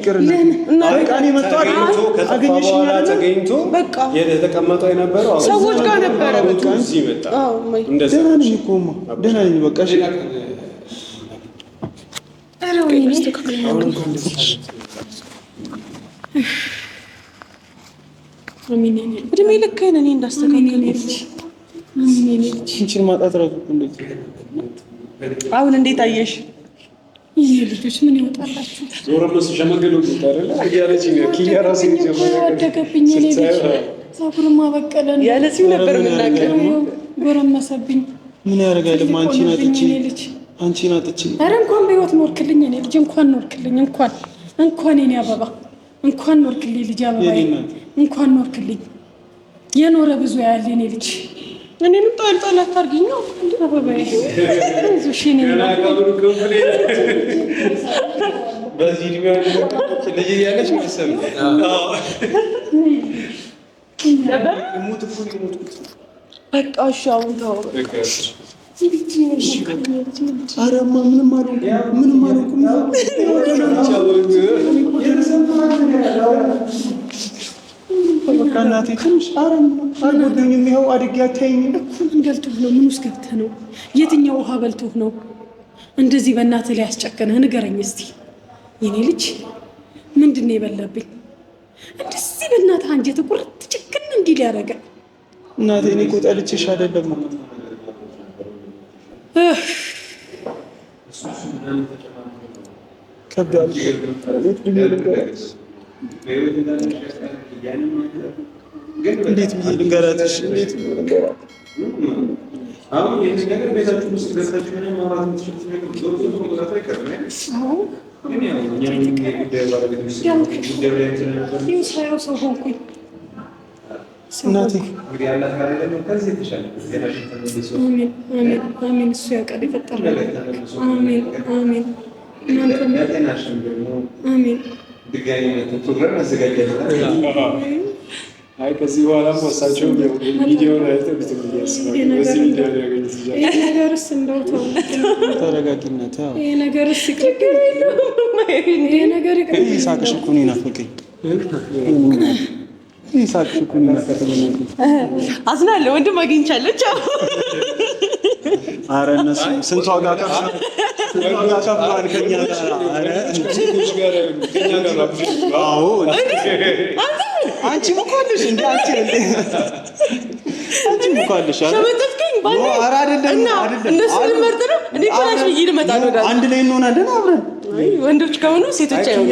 በቃ እኔ መጣሁ አገኘሽኝ ተገኝቶ በቃ የተቀመጠው የነበረው ሰዎች ጋር ነበረ። በቃ እዚህ መጣ። ደህና ነኝ እኮ ደህና ነኝ። በቃ እሺ እድሜ ልክህን እኔ እንዳስተካከልኩ አንቺን ማጣት እራሱ እንዴት አሁን እንዴት አየሽ? ይሄ ልጆች ምን ይወጣላችሁ? ዞረመስ ሸመገሉ አይደለ አያለች ኪያ ራስ ወደገብኝ እኔ ልጅ ጸጉርማ በቀለን ያለሲው ነበር የምናገረው። ጎረመሰብኝ። ምን ያደርጋል? አንቺን አጥቼ ኧረ እንኳን በህይወት ኖርክልኝ እኔ ልጅ እንኳን ኖርክልኝ። እንኳን የኔ አበባ እንኳን ኖርክልኝ ልጅ አበባ እንኳን ኖርክልኝ። የኖረ ብዙ ያለ እኔ ልጅ እኔንም ጣል አታርጊኝ ነው አበባዬ። እሺ እኔ በዚህ ሊቢያ ልጅ ያለች መሰለኝ። ሙት እኮ ይሞቱት በቃ እሺ አሁን ተው። አረማ ምንም አልሆንኩም። በቃ እናቴ አልጎዱኝም። ይኸው አድጌ አታይኝም። ምን በልቶህ ነው? ምን ውስጥ ገብተህ ነው? የትኛው ውሃ በልቶህ ነው እንደዚህ በእናትህ ላይ ያስጨከነህ? ንገረኝ እስቲ የኔ ልጅ ምንድን ነው የበላብኝ? እንደዚህ በእናትህ አንጀት ቁርጥ ጭክን እንዲል ያደረገ? እናቴ እኔ እኮ ጠልቼሽ አይደለም። ከብዳል። እንዴት ብዬ ልንገራትሽ? አሁን ይሄን ነገር ቤታችሁ ውስጥ ገብታችሁ ምንም ማውራት የምትችሉት ነገር ዞሮ መውጣት አይቀርም። ግን ያው እኛም ጉዳዩ ባለቤቶች ጉዳዩ ላይ ስለነበር ሳያው ሰው ሆንኩኝ። እናቴ እንግዲህ ያላት ካለ ደግሞ ከዚህ የተሻለ ዜናሽን ተመልሶ አሜን። እሱ ያውቃል የፈጠረው። አሜን። እናንተም ለጤናሽም ደግሞ አሜን። ድጋሚ ፕሮግራም አዘጋጃለሁ። አይ ከዚህ በኋላ እሳቸው ቪዲዮ ላይ ተብት ይሄ ነገርስ እንደው ተው ተረጋጊነት። ይሄ ነገርስ ይቅር። ይሄ ነገር ይቅር። ሳቅሽ እኮ ነው ናፈቀኝ። ሳቅሽ እኮ ነው ናፈቀኝ። አዝናለሁ ወንድም አግኝቻለሁ። ቻው። ኧረ እነሱ ስንት ዋጋ ከፍለዋል ከኛ ጋር። አዎ አንቺ ሙኳለሽ እንዴ? አንቺ ሙኳለሽ ሸመጠጥከኝ ባለ ኧረ አይደለም። እነሱ ልመርጥ ነው። እኔ ኮላሽ ልይ ልመጣ ነው። አንድ ላይ እንሆናለን አብረን። ወንዶች ከሆኑ ሴቶች አይሆኑ።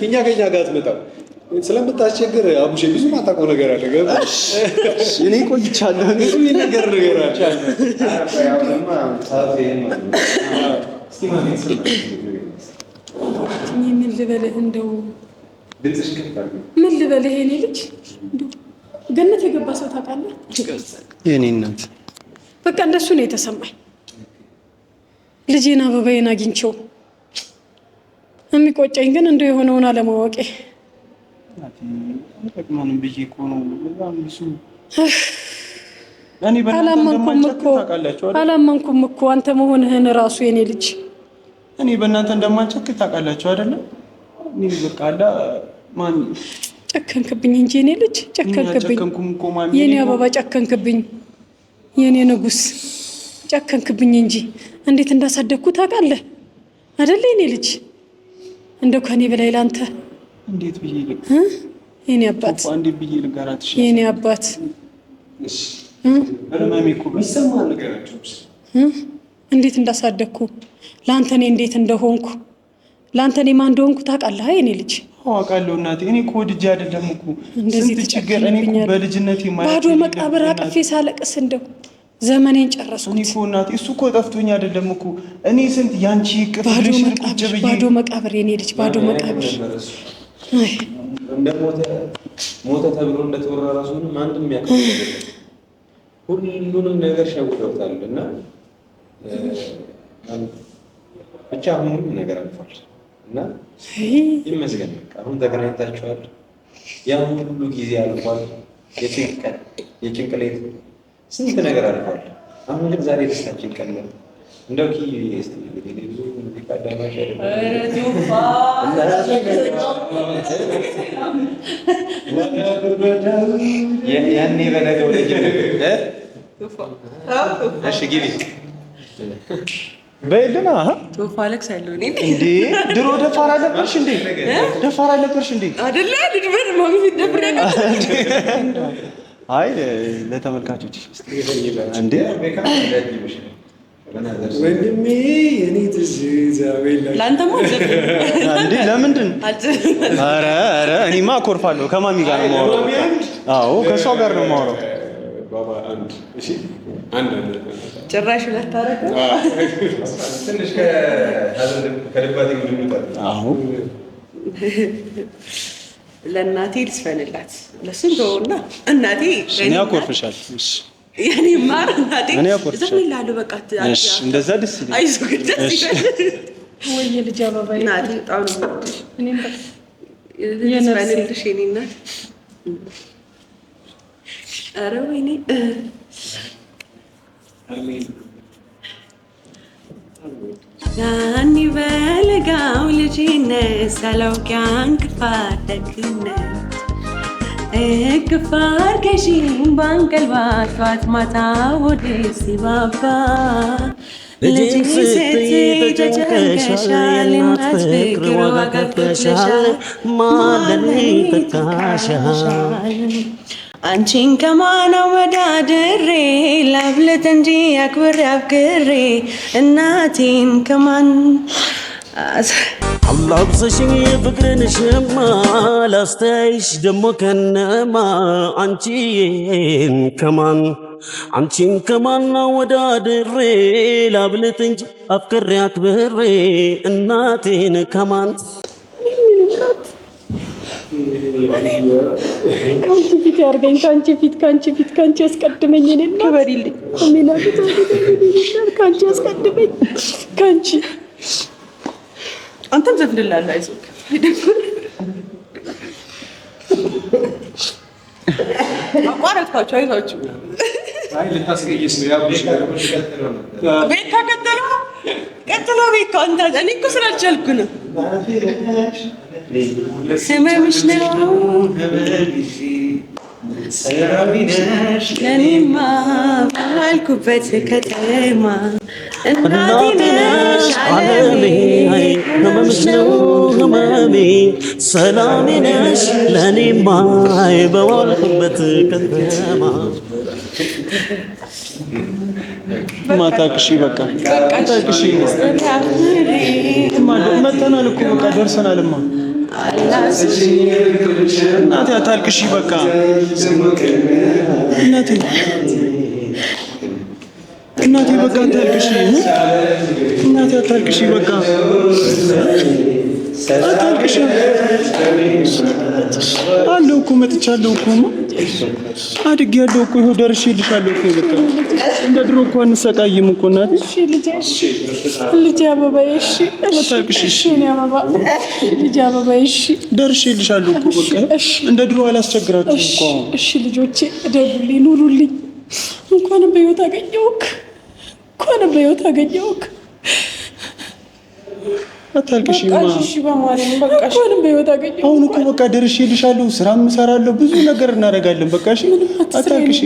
ከኛ ጋር አትመጣም ስለምታስቸግር አቡሼ ብዙ ማታውቀው ነገር አለ። ገባሽ? እኔ ቆይቻለሁ። ብዙ ነገር አለ። ምን ልበልህ እንደው ድምፅሽ ከፍታል። ምን ልበልህ የኔ ልጅ እንደው ገነት የገባ ሰው ታውቃለህ? የኔ እናት በቃ እንደሱ ነው የተሰማኝ። ልጄን አበባዬን አግኝቼው የሚቆጨኝ ግን እንደው የሆነውን አለማወቄ። ጠቅማንም ብዬ እኮ ነው። አላመንኩም እኮ አንተ መሆንህን ራሱ የኔ ልጅ። እኔ በእናንተ እንደማልጨክር ታውቃላችሁ አይደለ? እኔ በቃ አላ ማን ጨከንክብኝ እንጂ የኔ ልጅ ጨከንክብኝ። የኔ አበባ ጨከንክብኝ፣ የኔ ንጉስ ጨከንክብኝ እንጂ እንዴት እንዳሳደግኩ ታውቃለህ አይደለ? የኔ ልጅ እንደው ከኔ በላይ ላንተ እንዴት ብዬ የኔ አባት የኔ አባት እንዴት እንዳሳደግኩ ለአንተ እኔ እንዴት እንደሆንኩ ለአንተ እኔ ማን እንደሆንኩ ታውቃለህ የኔ ልጅ? አውቃለሁ እናቴ። እኔ እኮ ወድጄ አይደለም እኮ እንደዚህ ችግር። እኔ እኮ በልጅነቴ ባዶ መቃብር አቅፌ ሳለቅስ እንደው ዘመኔን ጨረስኩት። እኔ እኮ እናቴ እሱ እኮ ጠፍቶኝ አይደለም እኮ እኔ ስንት ያንቺ ቅፍ ባዶ መቃብር የኔ ልጅ ባዶ መቃብር ሞተ ተብሎ እንደተወራ ራሱ ምንም አንድም የሚያውቀው ነገር ሁሉንም ነገር ሸውደውታል። እና ብቻ አሁን ሁሉም ነገር አልፏል እና ይመስገን። በቃ አሁን ተገናኝታችኋል። ያ ሁሉ ጊዜ አልፏል። የጭንቅሌት ስንት ነገር አልፏል። አሁን ግን ዛሬ ደስታችን ቀን ነው። እንደው ብዙ ሙዚቃ አዳማጭ ያኔ በነገው ልጅ እሺ ግቢ በይልና ቶፋ አለክስ ያለው እኔ እንዴ ድሮ ደፋር አልነበርሽ እንዴ? ደፋር አልነበርሽ እንዴ? አይደለ ልጅ በር ማሚ ፊት ደፍር አይ ለተመልካቾች እንዴ ወንድሜ የኔ ትዝታ ለአንተማ እንዴ ለምንድን? ኧረ እኔማ አኮርፋለሁ። ከማሚ ጋር ነው የማወራው። አዎ ከእሷ ጋር ነው የማወራው። ጭራሽ ሁለት አደረገ። ትንሽ ከልባቴ አዎ ለእናቴ ልስፈንላት። ለእሱም ተወውና እናቴ እኔ አኮርፍሻል። የኔ ማር እናቴ እኔ አኮርፍሻል። ዘመን ላሉ በቃ እሺ እንደዛ ደስ ይላል። አይዞህ ደስ ይላል። ወይ ልጅ አበባዬ እናቴ በጣም ነው የምወድሽ። እኔም ልስፈንልሽ የኔ እናት። ኧረ ወይኔ ያኔ በለጋው ልጅነት ሳላውቅ ያን ክፋት ደግነት እቅፍ አድርገሽኝ በአንቀልባ ጠዋት ማታ ሆዴ ሲባባ ልጅ ስትይ ተጨንቀሻል፣ እናት ፍቅር ዋጋ ከፍለሻል፣ ማለኔ ተካሻል። አንቺን ከማን አወዳድሬ ላብልጥ እንጂ አክብሬ አፍቅሬ እናቴን ከማን አላብሰሽኝ ፍቅርን ሸማ ላስተያይሽ ደሞ ከነማ አንቺን ከማን አወዳድሬ ላብልጥ እንጂ አፍቅሬ አክብሬ እናቴን ከማን ከአንቺ ፊት ያርገኝ፣ ከአንቺ ፊት ከአንቺ ያስቀድመኝ። እኔና ክበሪልኝ ከአንቺ ያስቀድመኝ ከአንቺ አንተም ዘፍንላለህ። አይዞህ አቋረጥኳቸው። አይዟችሁ ቤት ቀጥሎ ቤት እኔ እኮ ስላልቻልኩ ነው። ህመምሽ ነው ለእኔማ ባልኩበት ከተማ እናቴ ነሽ ዓለሜ ህመምሽ ነው ህመሜ ሰላሜ ነሽ ለእኔማ በዋልኩበት ከተማ ማታክሺ በቃ ታክሺ መተናል እኮ በቃ ደርሰናልማ። እናቴ አታልቅሺ በቃ እናቴ በቃ አታልቅሺ እናቴ አታልቅሺ በቃ አታልቅሺ አለው እኮ መጥቻለሁ እኮ አድጌያለሁ እኮ ይኸው ደርሼልሻለሁ እኮ በቃ እንደ ድሮ እኮ አንሰቃይም እኮ እናቴ። እሺ ልጄ አበባዬ እሺ አታልቅሺ እሺ እኔ አበባ ልጄ አበባዬ እሺ ደርሼልሻለሁ እኮ በቃ እንደ ድሮ አላስቸግራችሁም እኮ። እሺ ልጆቼ እደጉልኝ፣ ኑሩልኝ። እንኳንም በሕይወት አገኘሁክ፣ አታልቅሺ እሺ በማርያም በቃ እንኳንም በሕይወት አገኘሁክ። አሁን እኮ በቃ ደርሼልሻለሁ፣ ስራም እሰራለሁ፣ ብዙ ነገር እናደርጋለን። በቃ እሺ አታልቅሺ።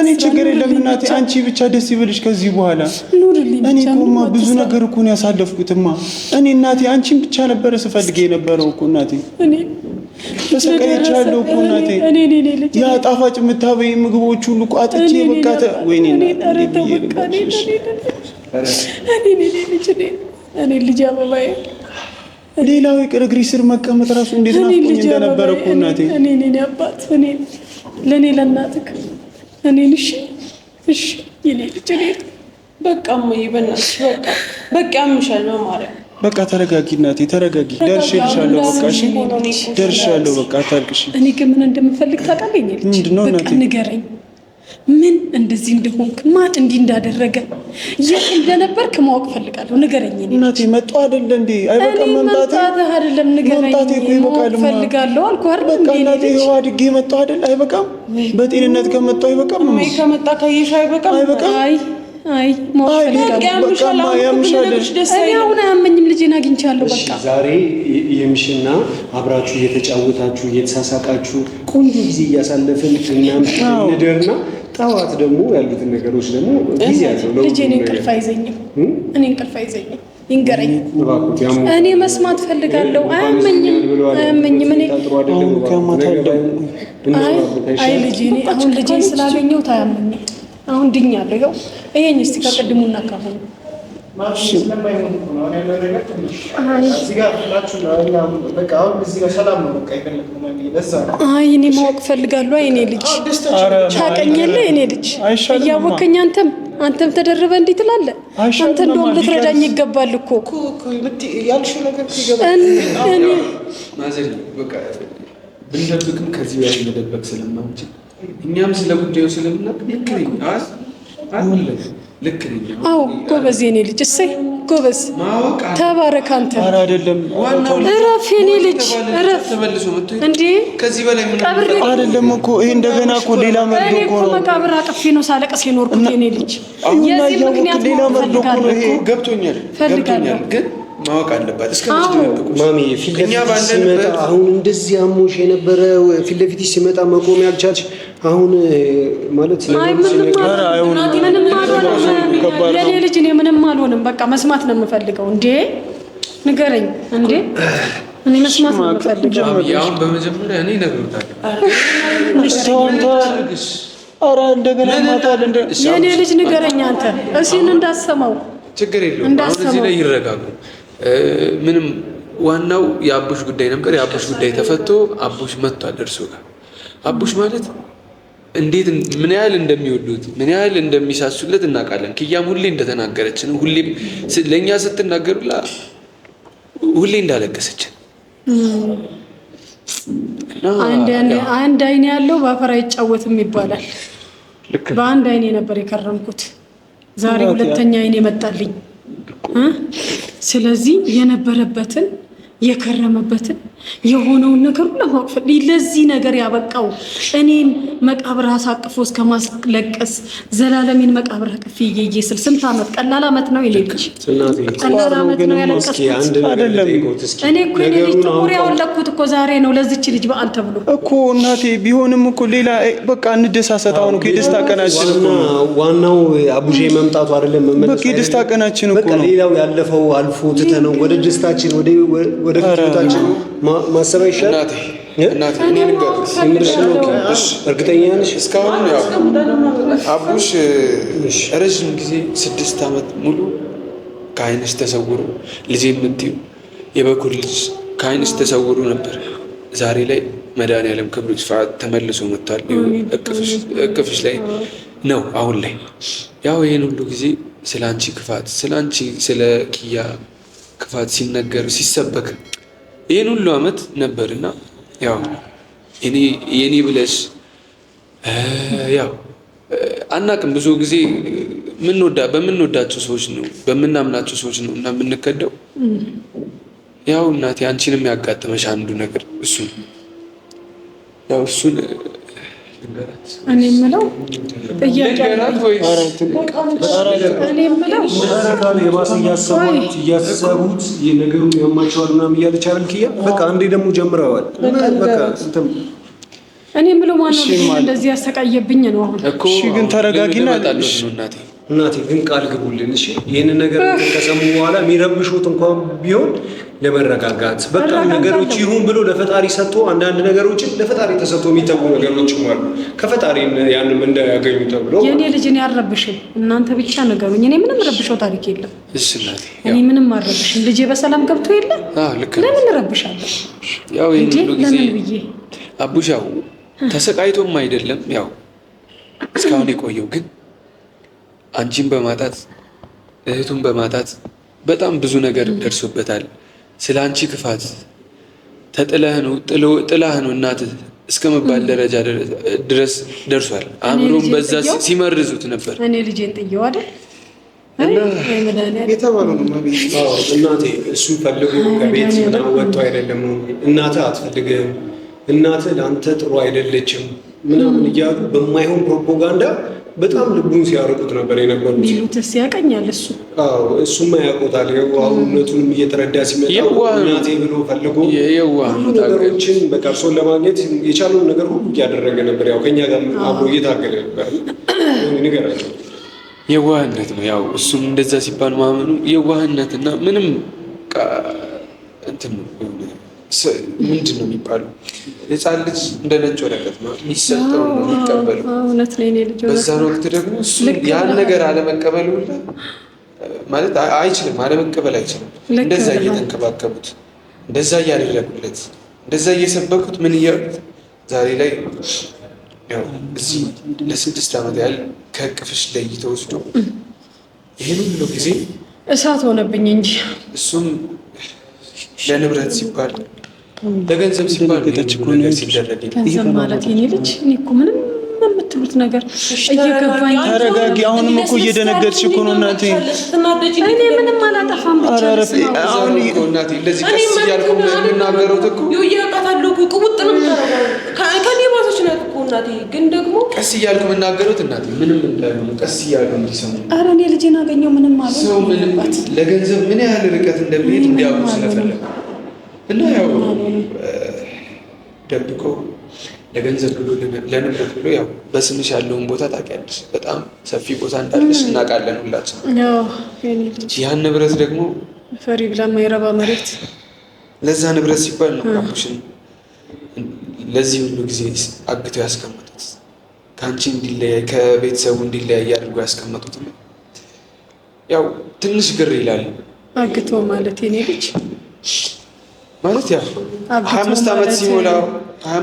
እኔ ችግር የለም እናቴ፣ አንቺ ብቻ ደስ ይበልሽ ከዚህ በኋላ። ኑሩልኝ። እኔ እኮማ ብዙ ነገር እኮ ነው ያሳለፍኩትማ። እኔ እናቴ አንቺን ብቻ ነበረ ስፈልግ የነበረው እኮ እናቴ። ተሰቃይቻለሁ እኮ እናቴ። ያ ጣፋጭ የምታበይ ምግቦች ሁሉ እኮ አጥቼ በቃ ወይኔ እኔ ልጅ አበባዬ ሌላው ይቅር እግሪ ስር መቀመጥ ራሱ እንዴት ናፍቆኝ እንደነበረ እኮ እናቴ። እኔ አባት ለእኔ ለእናትህ እኔን እሺ የኔ ልጅ በቃ እማዬ በእናትሽ በቃ ያምሻል በማርያም በቃ ተረጋጊ እናቴ ተረጋጊ። ደርሼልሻለሁ በቃ እሺ ደርሻለሁ በቃ አታልቅሺ። እኔ ግን ምን እንደምፈልግ ታውቃለህ? ምንድነው እናቴ? በቃ ንገረኝ። ምን እንደዚህ እንደሆንክ ማን እንዲህ እንዳደረገ የት እንደነበርክ ማወቅ ፈልጋለሁ። ንገረኝ። እናቴ መጣሁ አይደለ እንዴ? አይበቃም መምጣቴ? አይደለም ንገረኝ። መምጣቴ እኮ ይበቃል ፈልጋለሁ አልኩህ አይደል? በቃ እናቴ ይኸው አድጌ መጣሁ አይደል? አይበቃም? በጤንነት ከመጣሁ አይበቃም? እማዬ ከመጣ ካየሽ አይበቃም? አይ ማወቅ ፈልጋለሁ። እኔ አሁን አያመኝም። ልጄን አግኝቻለሁ። በቃ ዛሬ የምሽና አብራችሁ እየተጫወታችሁ እየተሳሳቃችሁ ቆንጆ ጊዜ እያሳለፍን እናምሽ እንደርና ጠዋት ደግሞ ያሉትን ነገሮች ደግሞ ጊዜ ያለው ነው። ልጄን እንቅልፍ አይዘኝም። ይንገረኝ። እኔ መስማት ፈልጋለሁ። አያመኝም። እኔ አይ ልጄ አሁን ልጄን ስላገኘሁት አያመኝም። አሁን ድኛለሁ። ይኸው ይሄን እስቲ ከቅድሙና ካሁን እኔ ማወቅ ፈልጋለሁ። እኔ ልጅ ታውቀኛለህ? እኔ ልጅ እያወቅኸኝ አንተም ተደረበ እንዲህ ትላለህ? አንተ እንደውም ልትረዳኝ ይገባል እኮ ያልሽው ነገር ብንደብቅም ከዚህ በላይ መደበቅ ስለማንችል እኛም ስለ ጉዳዩ ስለምናውቅ ልክ ነኝ። አዎ ጎበዝ፣ የኔ ልጅ እሰይ ጎበዝ፣ ተባረክ አንተ። እረፍ የኔ ልጅ እረፍ። እንዴ ከዚህ በላይ ምን አይደለም እኮ ይሄ እንደገና እኮ ሌላ መርዶ እኮ ነው። መቃብር አቅፌ ነው ሳለቀስ የኖርኩት የኔ ልጅ። የዚህ ምክንያት ሌላ መርዶ እኮ ነው ይሄ። ገብቶኛል ግን ማወቅ አለባት። ማሚ ፊት ለፊት ሲመጣ አሁን እንደዚህ አሞሽ የነበረ ፊት ለፊት ሲመጣ መቆም ያልቻልሽ አሁን ማለት የኔ ልጅ እኔ ምንም አልሆንም። በቃ መስማት ነው የምፈልገው። እንዴ ንገረኝ። እንዴ እኔ መስማት ነው የምፈልገው። አሁን በመጀመሪያ እኔ ነግሮታለሁ። እንደገና ማታል የኔ ልጅ ንገረኝ አንተ እሲን እንዳሰማው ችግር የለውም። አሁን እዚህ ላይ ይረጋጉ። ምንም ዋናው የአቡሽ ጉዳይ ነበር። የአቡሽ ጉዳይ ተፈቶ አቡሽ መጥቷል እርሱ ጋር። አቡሽ ማለት እንዴት ምን ያህል እንደሚወዱት ምን ያህል እንደሚሳሱለት እናውቃለን። ክያም ሁሌ እንደተናገረች ነው። ሁሌም ለእኛ ስትናገሩላ ሁሌ እንዳለቀሰችን። አንድ አይኔ ያለው በአፈር አይጫወትም ይባላል። በአንድ አይኔ ነበር የከረምኩት። ዛሬ ሁለተኛ አይኔ መጣልኝ። ስለዚህ የነበረበትን የከረመበትን የሆነውን ነገር ሁሉ ለማወቅ ለዚህ ነገር ያበቃው እኔን መቃብር አሳቅፎ እስከ ማስለቀስ ዘላለሜን መቃብር አቅፌ እየየ ስል ስንት ዓመት ቀላል ዓመት ነው ይልልሽ። ቀላል ዓመት ነው ያለቀስኩት አይደለም። እኔ እኮ የኔ ልጅ ጥቁር ያወለኩት እኮ ዛሬ ነው ለዚች ልጅ በዓል ተብሎ እኮ እናቴ። ቢሆንም እኮ ሌላ በቃ እንደሳሰት። አሁን እኮ የደስታ ቀናችን እኮ ዋናው አቡሼ መምጣቱ አይደለም መመለስ። በቃ የደስታ ቀናችን እኮ ነው። ሌላው ያለፈው አልፎ ትተነው ወደ ደስታችን ወደ ፍቅራችን ማሰብ ይሻላል። እናቴ እኔ ልንገርሽ፣ እርግጠኛ ነሽ? እስካሁን ያው አቡሽ ረዥም ጊዜ 6 ዓመት ሙሉ ከዓይንሽ ተሰውሮ ልጄ የምትይው የበኩር ልጅ ከዓይንሽ ተሰውሮ ነበር። ዛሬ ላይ መድኃኒዓለም ክብሩ ይስፋ ተመልሶ መጥቷል። እቅፍሽ ላይ ነው አሁን ላይ። ያው ይሄን ሁሉ ጊዜ ስለ አንቺ ክፋት፣ ስለ አንቺ ስለ ኪያ ክፋት ሲነገር ሲሰበክ ይህን ሁሉ ዓመት ነበርና ያው የኔ ብለሽ ያው አናቅም። ብዙ ጊዜ በምንወዳቸው ሰዎች ነው በምናምናቸው ሰዎች ነው እና የምንከደው። ያው እናቴ አንቺንም ያጋጠመሽ አንዱ ነገር እሱን እኔ የምለው እያሰቡት ነገሩን ያማቸዋል ምናምን እያለች አይደል ኪያ? በቃ አንዴ ደግሞ ጀምረዋል። እኔ የምለው ማነው እንደዚህ ያሰቃየብኝ ነው አሁን እኮ። ግን ተረጋጊና እናቴ ግን ቃል ግቡልን እሺ። ይህንን ነገር ከሰሙ በኋላ የሚረብሹት እንኳን ቢሆን ለመረጋጋት በቃ ነገሮች ይሁን ብሎ ለፈጣሪ ሰጥቶ አንዳንድ ነገሮችን ለፈጣሪ ተሰጥቶ የሚተጉ ነገሮችም አሉ። ከፈጣሪ ያንም እንዳያገኙ ተብሎ የኔ ልጅን ያረብሽም እናንተ ብቻ ነገሩኝ። እኔ ምንም ረብሸው ታሪክ የለም። እሺ እናቴ እኔ ምንም አረብሽም። ልጄ በሰላም ገብቶ የለ ለምን ረብሻለሁ? ያው ይሄን ሁሉ ጊዜ ለምን ብዬ አቡሻው ተሰቃይቶም አይደለም ያው እስካሁን የቆየው ግን አንቺን በማጣት እህቱን በማጣት በጣም ብዙ ነገር ደርሶበታል። ስለ አንቺ ክፋት ጥላህ ነው እናትህ እስከ መባል ደረጃ ድረስ ደርሷል። አእምሮም በዛ ሲመርዙት ነበር። እኔ ልጄን ጥዬው አይደል የተባለው ነው ማለት ነው። እናቴ እሱ ፈልጎ ከቤት ወጥቶ አይደለም። እናትህ አትፈልግም፣ እናትህ ለአንተ ጥሩ አይደለችም ምናምን እያሉ በማይሆን ፕሮፓጋንዳ በጣም ልቡን ሲያርቁት ነበር የነበሩት። ሚሉትስ ያቀኛል እሱ። አዎ እሱማ ያውቁታል። የዋህነቱንም እየተረዳ ሲመጣ እናቴ ብሎ ፈልጎ ነገሮችን በቃ እርሶን ለማግኘት የቻለውን ነገር ሁሉ እያደረገ ነበር። ያው ከኛ ጋር አብሮ እየታገለ ነበር። ንገራቸው። የዋህነት ነው ያው እሱም እንደዛ ሲባል ማመኑ የዋህነትና ምንም እንትን ምንድን ነው የሚባለው? ሕፃን ልጅ እንደ ነጭ ወረቀት ነው የሚሰጠው ነው የሚቀበለው። እውነት ነው የኔ ልጅ። በዛን ወቅት ደግሞ እሱ ያን ነገር አለመቀበሉ ማለት አይችልም፣ አለመቀበል አይችልም። እንደዛ እየተንከባከቡት፣ እንደዛ እያደረጉለት፣ እንደዛ እየሰበኩት ምን እያሉት ዛሬ ላይ ያው እዚህ ለ6 ዓመት ያህል ከእቅፍሽ ለይቶ ወስዶ ይህን ሁሉ ጊዜ እሳት ሆነብኝ እንጂ እሱም ለንብረት ሲባል ለገንዘብ ሲባል ሲደረግ ገንዘብ ማለት የኔ ልጅ እኔ እኮ ምንም የምትሉት ነገር እየገባኝ። ተረጋጊ። አሁንም እኮ እየደነገጥሽ እኮ ነው እናቴ። እኔ ምንም አላጠፋም። ብቻ አሁን እናቴ እንደዚህ ቀስ እያልኩ የምናገረው እኮ ይያቃታለሁ እኮ ቁጥ ነው የምታረጋው። ከኔ ባሰች ነው እኮ እናቴ። ግን ደግሞ ቀስ እያልኩ የምናገረው እናቴ ምንም እንዳልሆነ ቀስ እያልኩ እንዲሰሙ። ኧረ እኔ ልጄን አገኘው ምንም ማለት ሰው ምንም ለገንዘብ ምን ያህል ርቀት እንደሚሄድ እንዲያውቁ ስለፈለጉ እና ያው ደብቆ ለገንዘብ ብሎ ለንብረት ብሎ ያው በስምሽ ያለውን ቦታ ታውቂያለሽ። በጣም ሰፊ ቦታ እንዳለሽ እናውቃለን ሁላችን። ያን ንብረት ደግሞ ፈሪ ብላ የማይረባ መሬት ለዛ ንብረት ሲባል ነው አቡሽን ለዚህ ሁሉ ጊዜ አግተው ያስቀመጡት። ከአንቺ እንዲለያይ ከቤተሰቡ እንዲለያይ አድርጎ ያስቀመጡት ነው። ያው ትንሽ ግር ይላል። አግቶ ማለት የኔ ልጅ ማለት ያው 25 ዓመት ሲሞላው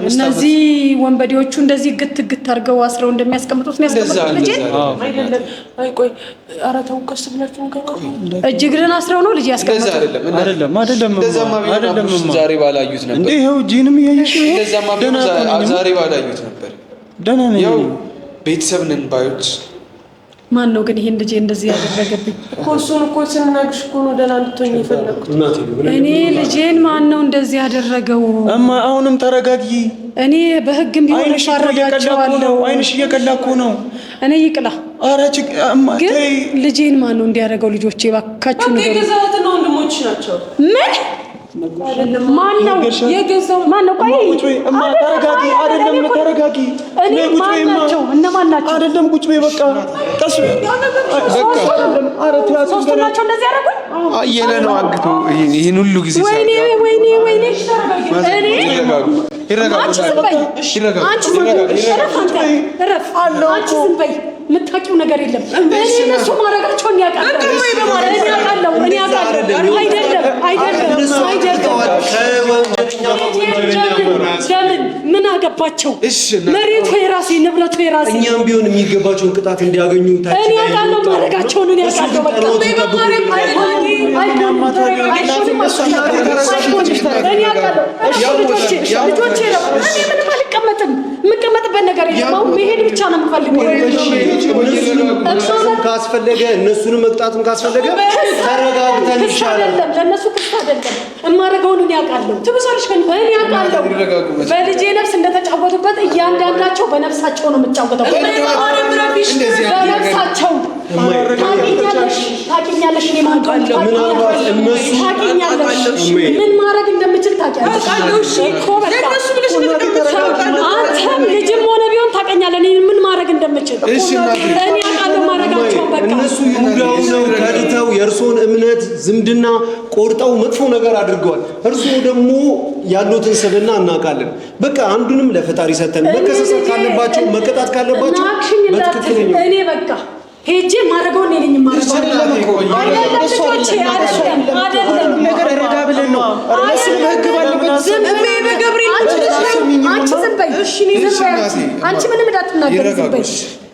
እነዚህ ወንበዴዎቹ እንደዚህ ግት አድርገው አስረው እንደሚያስቀምጡት ነው ያስቀምጡት። ልጅ አይደለም። አይ ቆይ፣ ኧረ ተው ቀስ ብላችሁ እጅ እግርን አስረው ነው ልጅ ያስቀምጡት። አይደለም ዛሬ ባላዩት ነበር እንዴ? ይኸው እጂንም እያየሽ ነው። ዛሬ ባላዩት ነበር። ደህና ነኝ። ያው ቤተሰብ ነን ባዮች። ማን ነው ግን ይሄን ልጅ እንደዚህ ያደረገብኝ? እኮ እሱን እኮ ስንናግርሽ እኮ ነው ደህና እንድትሆኝ የፈለኩት። እኔ ልጄን ማን ነው እንደዚህ ያደረገው? እማ አሁንም ተረጋጊ። እኔ በህግም ቢሆን እፋረዳቸዋለሁ። አይንሽ እየቀላ እኮ ነው። እኔ ይቅላ። ኧረ ግን ልጄን ማን ነው እንዲያደርገው? ልጆቼ እባካችሁ ነው። የገዛሁትና ወንድሞችሽ ናቸው። ምን ማን ነው የገዛው? ማን ነው? ቆይ ቁጭ በይ እማ፣ ተረጋጊ። አይደለም ተረጋጊ። እኔ ማን ናቸው? እነማን ናቸው? አይደለም ቁጭ በይ በቃ። ቀስ በቃ። ኧረ ተያዙ። ሶስቱ ናቸው እንደዚህ ያደረጉኝ። አየለ ነው አግቶ ይሄን ሁሉ ጊዜ ወይኔ እኔ የምታውቂው ነገር የለም። እኔ እነሱ ማድረጋቸውን ያውቃለሁ። ለምን ምን አገባቸው? መሬቱ የራሴ ንብረቱ የራሴ። እኛም ቢሆን የሚገባቸውን ቅጣት እንዲያገኙ እኔ ያውቃለሁ። ማድረጋቸውን እኔ ያውቃለሁ። ልጆቼ ነው። እኔ ምንም አልቀመጥም። የምቀመጥበት ነገር የለም። አሁን መሄድ ብቻ ነው የምፈልገው። ካስፈለገ እነሱንም መቅጣትም ካስፈለገ ተረጋግተን ይሻላል። ለእነሱ ክስ አይደለም። የማደርገውን እኔ አውቃለሁ። ትብሳለሽ ግን እኔ አውቃለሁ። በልጄ ነፍስ እንደተጫወቱበት እያንዳንዳቸው በነፍሳቸው ነው የምጫወተው። በነፍሳቸው ታውቂኛለሽ። እኔ ማውቃለሁ። ታውቂኛለሽ። ምን ማድረግ እንደምችል ታውቂያለሽ። አንተም ልጅም ሆነ ቢሆን ታውቀኛለህ እኔ ምን ማድረግ እንደምችል። እኔ አውቃለሁ ማድረጋቸውን። በቃ እነሱ ይሁዳው ነው ከድተው የእርሶን እምነት ዝምድና ቆርጠው መጥፎ ነገር አድርገዋል። እርሶ ደግሞ ያሉትን ስብዕና እናውቃለን። በቃ አንዱንም ለፈጣሪ ሰተን መከሰስ ካለባቸው መቀጣት ካለባቸው በትክክለኛ እኔ በቃ ሄጄ ማድረገውን እኔ ነኝ የማደርገው። ነገር ረጋ ብለን ነው እነሱ በህግ ባለበት ዝም በይ በገብርኤል። አንቺ ዝም በይ። አንቺ ምንም እንዳትናገሪ ዝም በይ።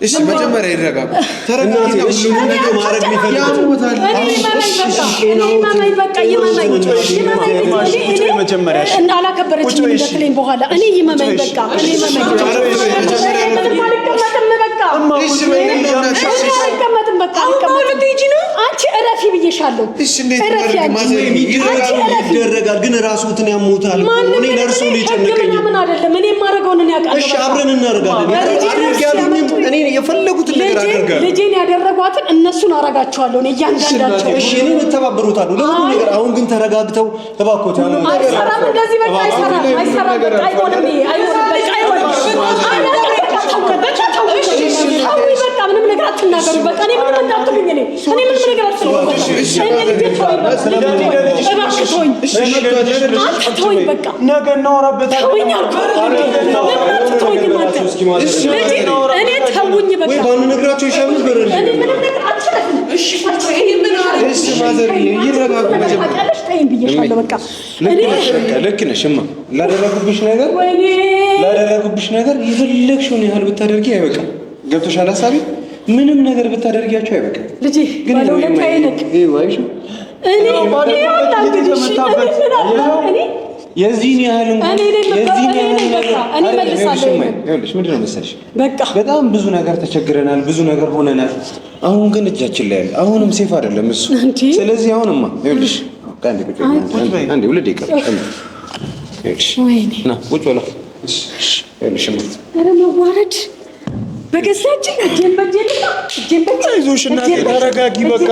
እሺ መጀመሪያ ይረጋጉ። ተረጋግተው ሁሉንም ነገር ማድረግ የሚፈልጉት እንዳላከበረችኝ እንደትለኝ በኋላ እኔ ይመመኝ በቃ እኔ ይመመኝ አልቀመጥም። በቃ አንቺ እረፊ ብዬሻለሁ። እረፊ ይደረጋል ግን ራስዎትን ያሞታል። እኔ ለእርሶ ነው የጨነቀኝ። ምን አይደለም እኔ የማደርገውን እኔ አውቃለሁ። እሺ አብረን እናደርጋለን። እኔ የፈለጉትን ነገር አደርጋለሁ። ልጄን ያደረጓትን እነሱን አረጋቸዋለሁ። እኔ እያንዳንዳቸው እሺ እኔን እተባበሩታለሁ ለሁሉ ነገር። አሁን ግን ተረጋግተው እባክዎት። አይሰራም እንደዚህ በቃ አይሰራም በቃ አይሆንም። በቃ ምንም ነገር አትናገሩ። በቃ እኔ ምንም እንዳትሉኝ። እኔ ምንም ነገር አትሉኝ። ተወኝ በቃ ነገ እናወራበታለን። እኔ ተውኝ በቃ ወይ ባንነግራቸው ይሻላል። እኔ ምንም ነገር አትችልም። እሺ ማዘር ይረጋጉ። መጀመሪያ ተይኝ ብዬሻለሁ። በቃ ልክ ነሽ እማ። ላደረጉብሽ ነገር የፈለግሽውን ያህል ብታደርጊ አይበቃም። ገብቶሻል ሀሳቤ? ምንም ነገር ብታደርጊያቸው አይበቃም። ልጄ ባለውለታ አይነቅ የዚህን ያህል ምንድን ነው መሰለሽ፣ በጣም ብዙ ነገር ተቸግረናል፣ ብዙ ነገር ሆነናል። አሁን ግን እጃችን ላይ ያለ አሁንም ሴፍ አይደለም እሱ። ስለዚህ አሁንማ ይኸውልሽ አንዴ ሁለት ደቂቃ ቁጭ በላ። መዋረድ በገዛችን አይዞሽ እናቴ ተረጋጊ። በቃ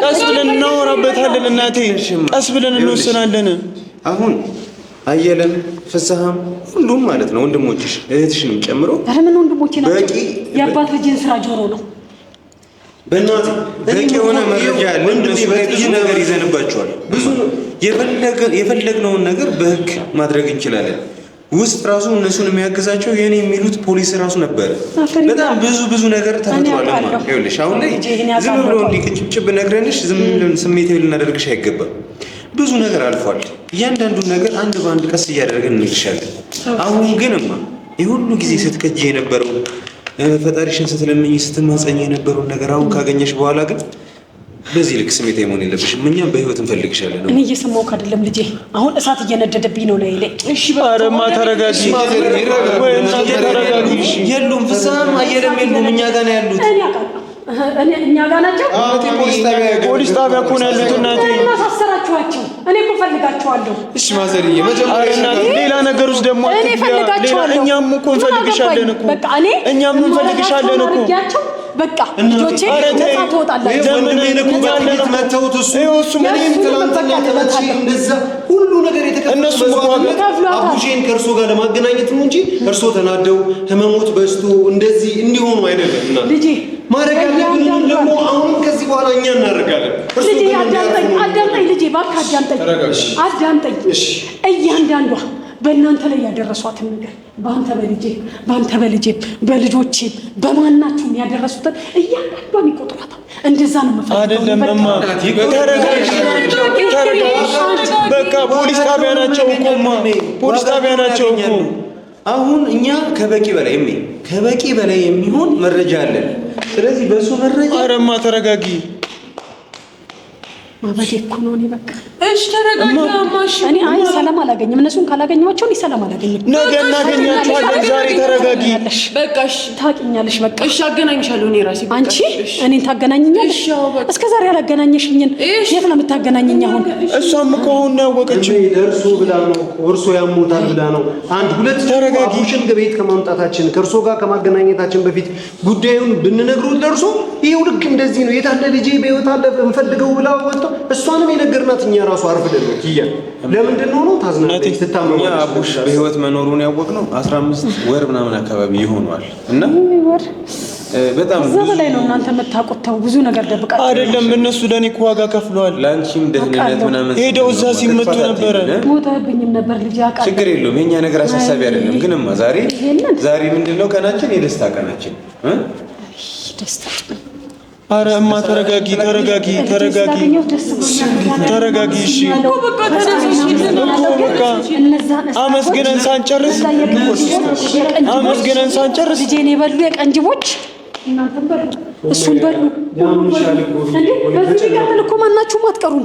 ቀስ ብለን እናወራበታለን እናቴ፣ ቀስ ብለን እንወስናለን። አሁን አየለም ፍስሐም ሁሉም ማለት ነው ወንድሞችሽ እህትሽንም ጨምሮ። ኧረ ምን ወንድሞቼ ናቸው? የአባት ልጅን ስራ ጆሮ ነው። በእናትህ በቂ የሆነ መረጃ እነሱ ላይ ብዙ ነገር ይዘንባቸዋል። ብዙ የፈለግነውን ነገር በህግ ማድረግ እንችላለን። ውስጥ ራሱ እነሱን የሚያግዛቸው የኔ የሚሉት ፖሊስ ራሱ ነበረ። በጣም ብዙ ነገር ተፈጥሯል። ይኸውልሽ አሁን ላይ ዝም ብሎ እንዲቅጭብጭብ ነግረንሽ ዝም ብለን ስሜታዊ ልናደርግሽ አይገባም። ብዙ ነገር አልፏል። እያንዳንዱን ነገር አንድ በአንድ ቀስ እያደረገን እንልሻለን። አሁን ግንማ የሁሉ ጊዜ ስትከጂ የነበረው ፈጣሪሽን ስትለምኝ ስትማጸኝ የነበረውን ነገር አሁን ካገኘሽ በኋላ ግን በዚህ ልክ ስሜታዊ መሆን የለብሽም። እኛም በህይወት እንፈልግሻለን። እኔ እየሰማሁህ አይደለም ልጄ፣ አሁን እሳት እየነደደብኝ ነው ላይ። እሺ አረማ ተረጋጊ፣ የሉም ፍስሐም አየለም የሉም፣ እኛ ጋር ነው ያሉት። እኛ ጋር ናቸው። ፖሊስ ጣቢያ እኮ ነው ያሉት እናቴ። እናሳሰራችኋቸው? እኔ እኮ ፈልጋችኋለሁ። እሺ ማዘርዬ፣ መጀመሪያ ሌላ ነገር ውስጥ ደግሞ እኔ ፈልጋችኋለሁ። እኛም እኮ እንፈልግሻለን እኮ። በቃ እኛም እንፈልግሻለን እኮ። በቃ ልጆቼ ነፃ ትወጣላችሁ። ዘመን መተውት እሱ ምንም ትላንትና ተመቼ እንደዛ ሁሉ ነገር እነሱ አቡሼን ከእርሶ ጋር ለማገናኘት ነው እንጂ እርሶ ተናደው ህመሞት በዝቶ እንደዚህ እንዲሆኑ አይደለም። እና ማድረግ ያለብን ደግሞ አሁንም ከዚህ በኋላ እኛ እናደርጋለን። ልጄ አዳምጠኝ፣ ልጄ እባክህ አዳምጠኝ። እያንዳንዷ በእናንተ ላይ ያደረሷትን ነገር በአንተ በልጄ በልጆቼም በማናችሁም ያደረሱትን እያንዳንዷን ይቆጥሯታል። እንደዛ ነው የምፈልገው። አይደለም እማ በቃ ፖሊስ ጣቢያ ናቸው እኮ እማ፣ ፖሊስ ጣቢያ ናቸው እኮ። አሁን እኛ ከበቂ በላይ የሚሆን መረጃ አለን። ስለዚህ በሱ መረጃ ኧረ እማ ተረጋጊ። ማበዴ እኮ ነው። እኔ በቃ እሺ ተረጋጋማሽ። እኔ ሰላም አላገኝም። እነሱን ካላገኘኋቸው እኔ ሰላም አላገኝም። ነገ እናገኛቸዋለን። ዛሬ ተረጋጊ። በቃ እሺ ታውቂኛለሽ። በቃ እሺ አገናኝሻለሁ እኔ ራሴ። አንቺ እኔን ታገናኘኛለሽ? እስከ ዛሬ ያላገናኘሽኝን የት ነው የምታገናኘኝ አሁን? እሷም እኮ አሁን ነው ያወቀችው። ለእርሶ ብላ ነው፣ እርሶ ያሞታል ብላ ነው። አንድ ሁለት ተረጋጊ። አቡሽን ከቤት ከማምጣታችን ከእርሶ ጋር ከማገናኘታችን በፊት ጉዳዩን ብንነግሩት ለእርሶ ይኸው ልክ እንደዚህ ነው የታለ ልጄ በሕይወት አለ እንፈልገው ብላ ወጥቶ እሷንም የነገርናት እኛ ራሱ አርፍደን ነው ኪያ። ለምንድን ነው ታዝናለች? ስታመማ አቡሽ በህይወት መኖሩን ያወቅነው 15 ወር ምናምን አካባቢ ይሆናል። እና በጣም ብዙ በላይ ነው እናንተ የምታውቁት። ተው ብዙ ነገር ደብቃችሁ አይደለም። እነሱ ለኔ እኮ ዋጋ ከፍለዋል። ላንቺም ደህንነት ምናምን ሄደው እዛ ሲመቱ ነበረ። ሞተብኝም ነበር ልጅ አቃል። ችግር የለውም የኛ ነገር አሳሳቢ አይደለም። ግንማ ዛሬ ምንድነው ቀናችን? የደስታ ቀናችን ደስታ። ኧረ እማ ተረጋጊ። እሺ አመስግነን ሳንጨርስ ልጄን የበሉ የቀንጅቦች እናንተም በሉ እሱም በሉ። በዚህ ቀጥል እኮ ማናችሁም አትቀሩም።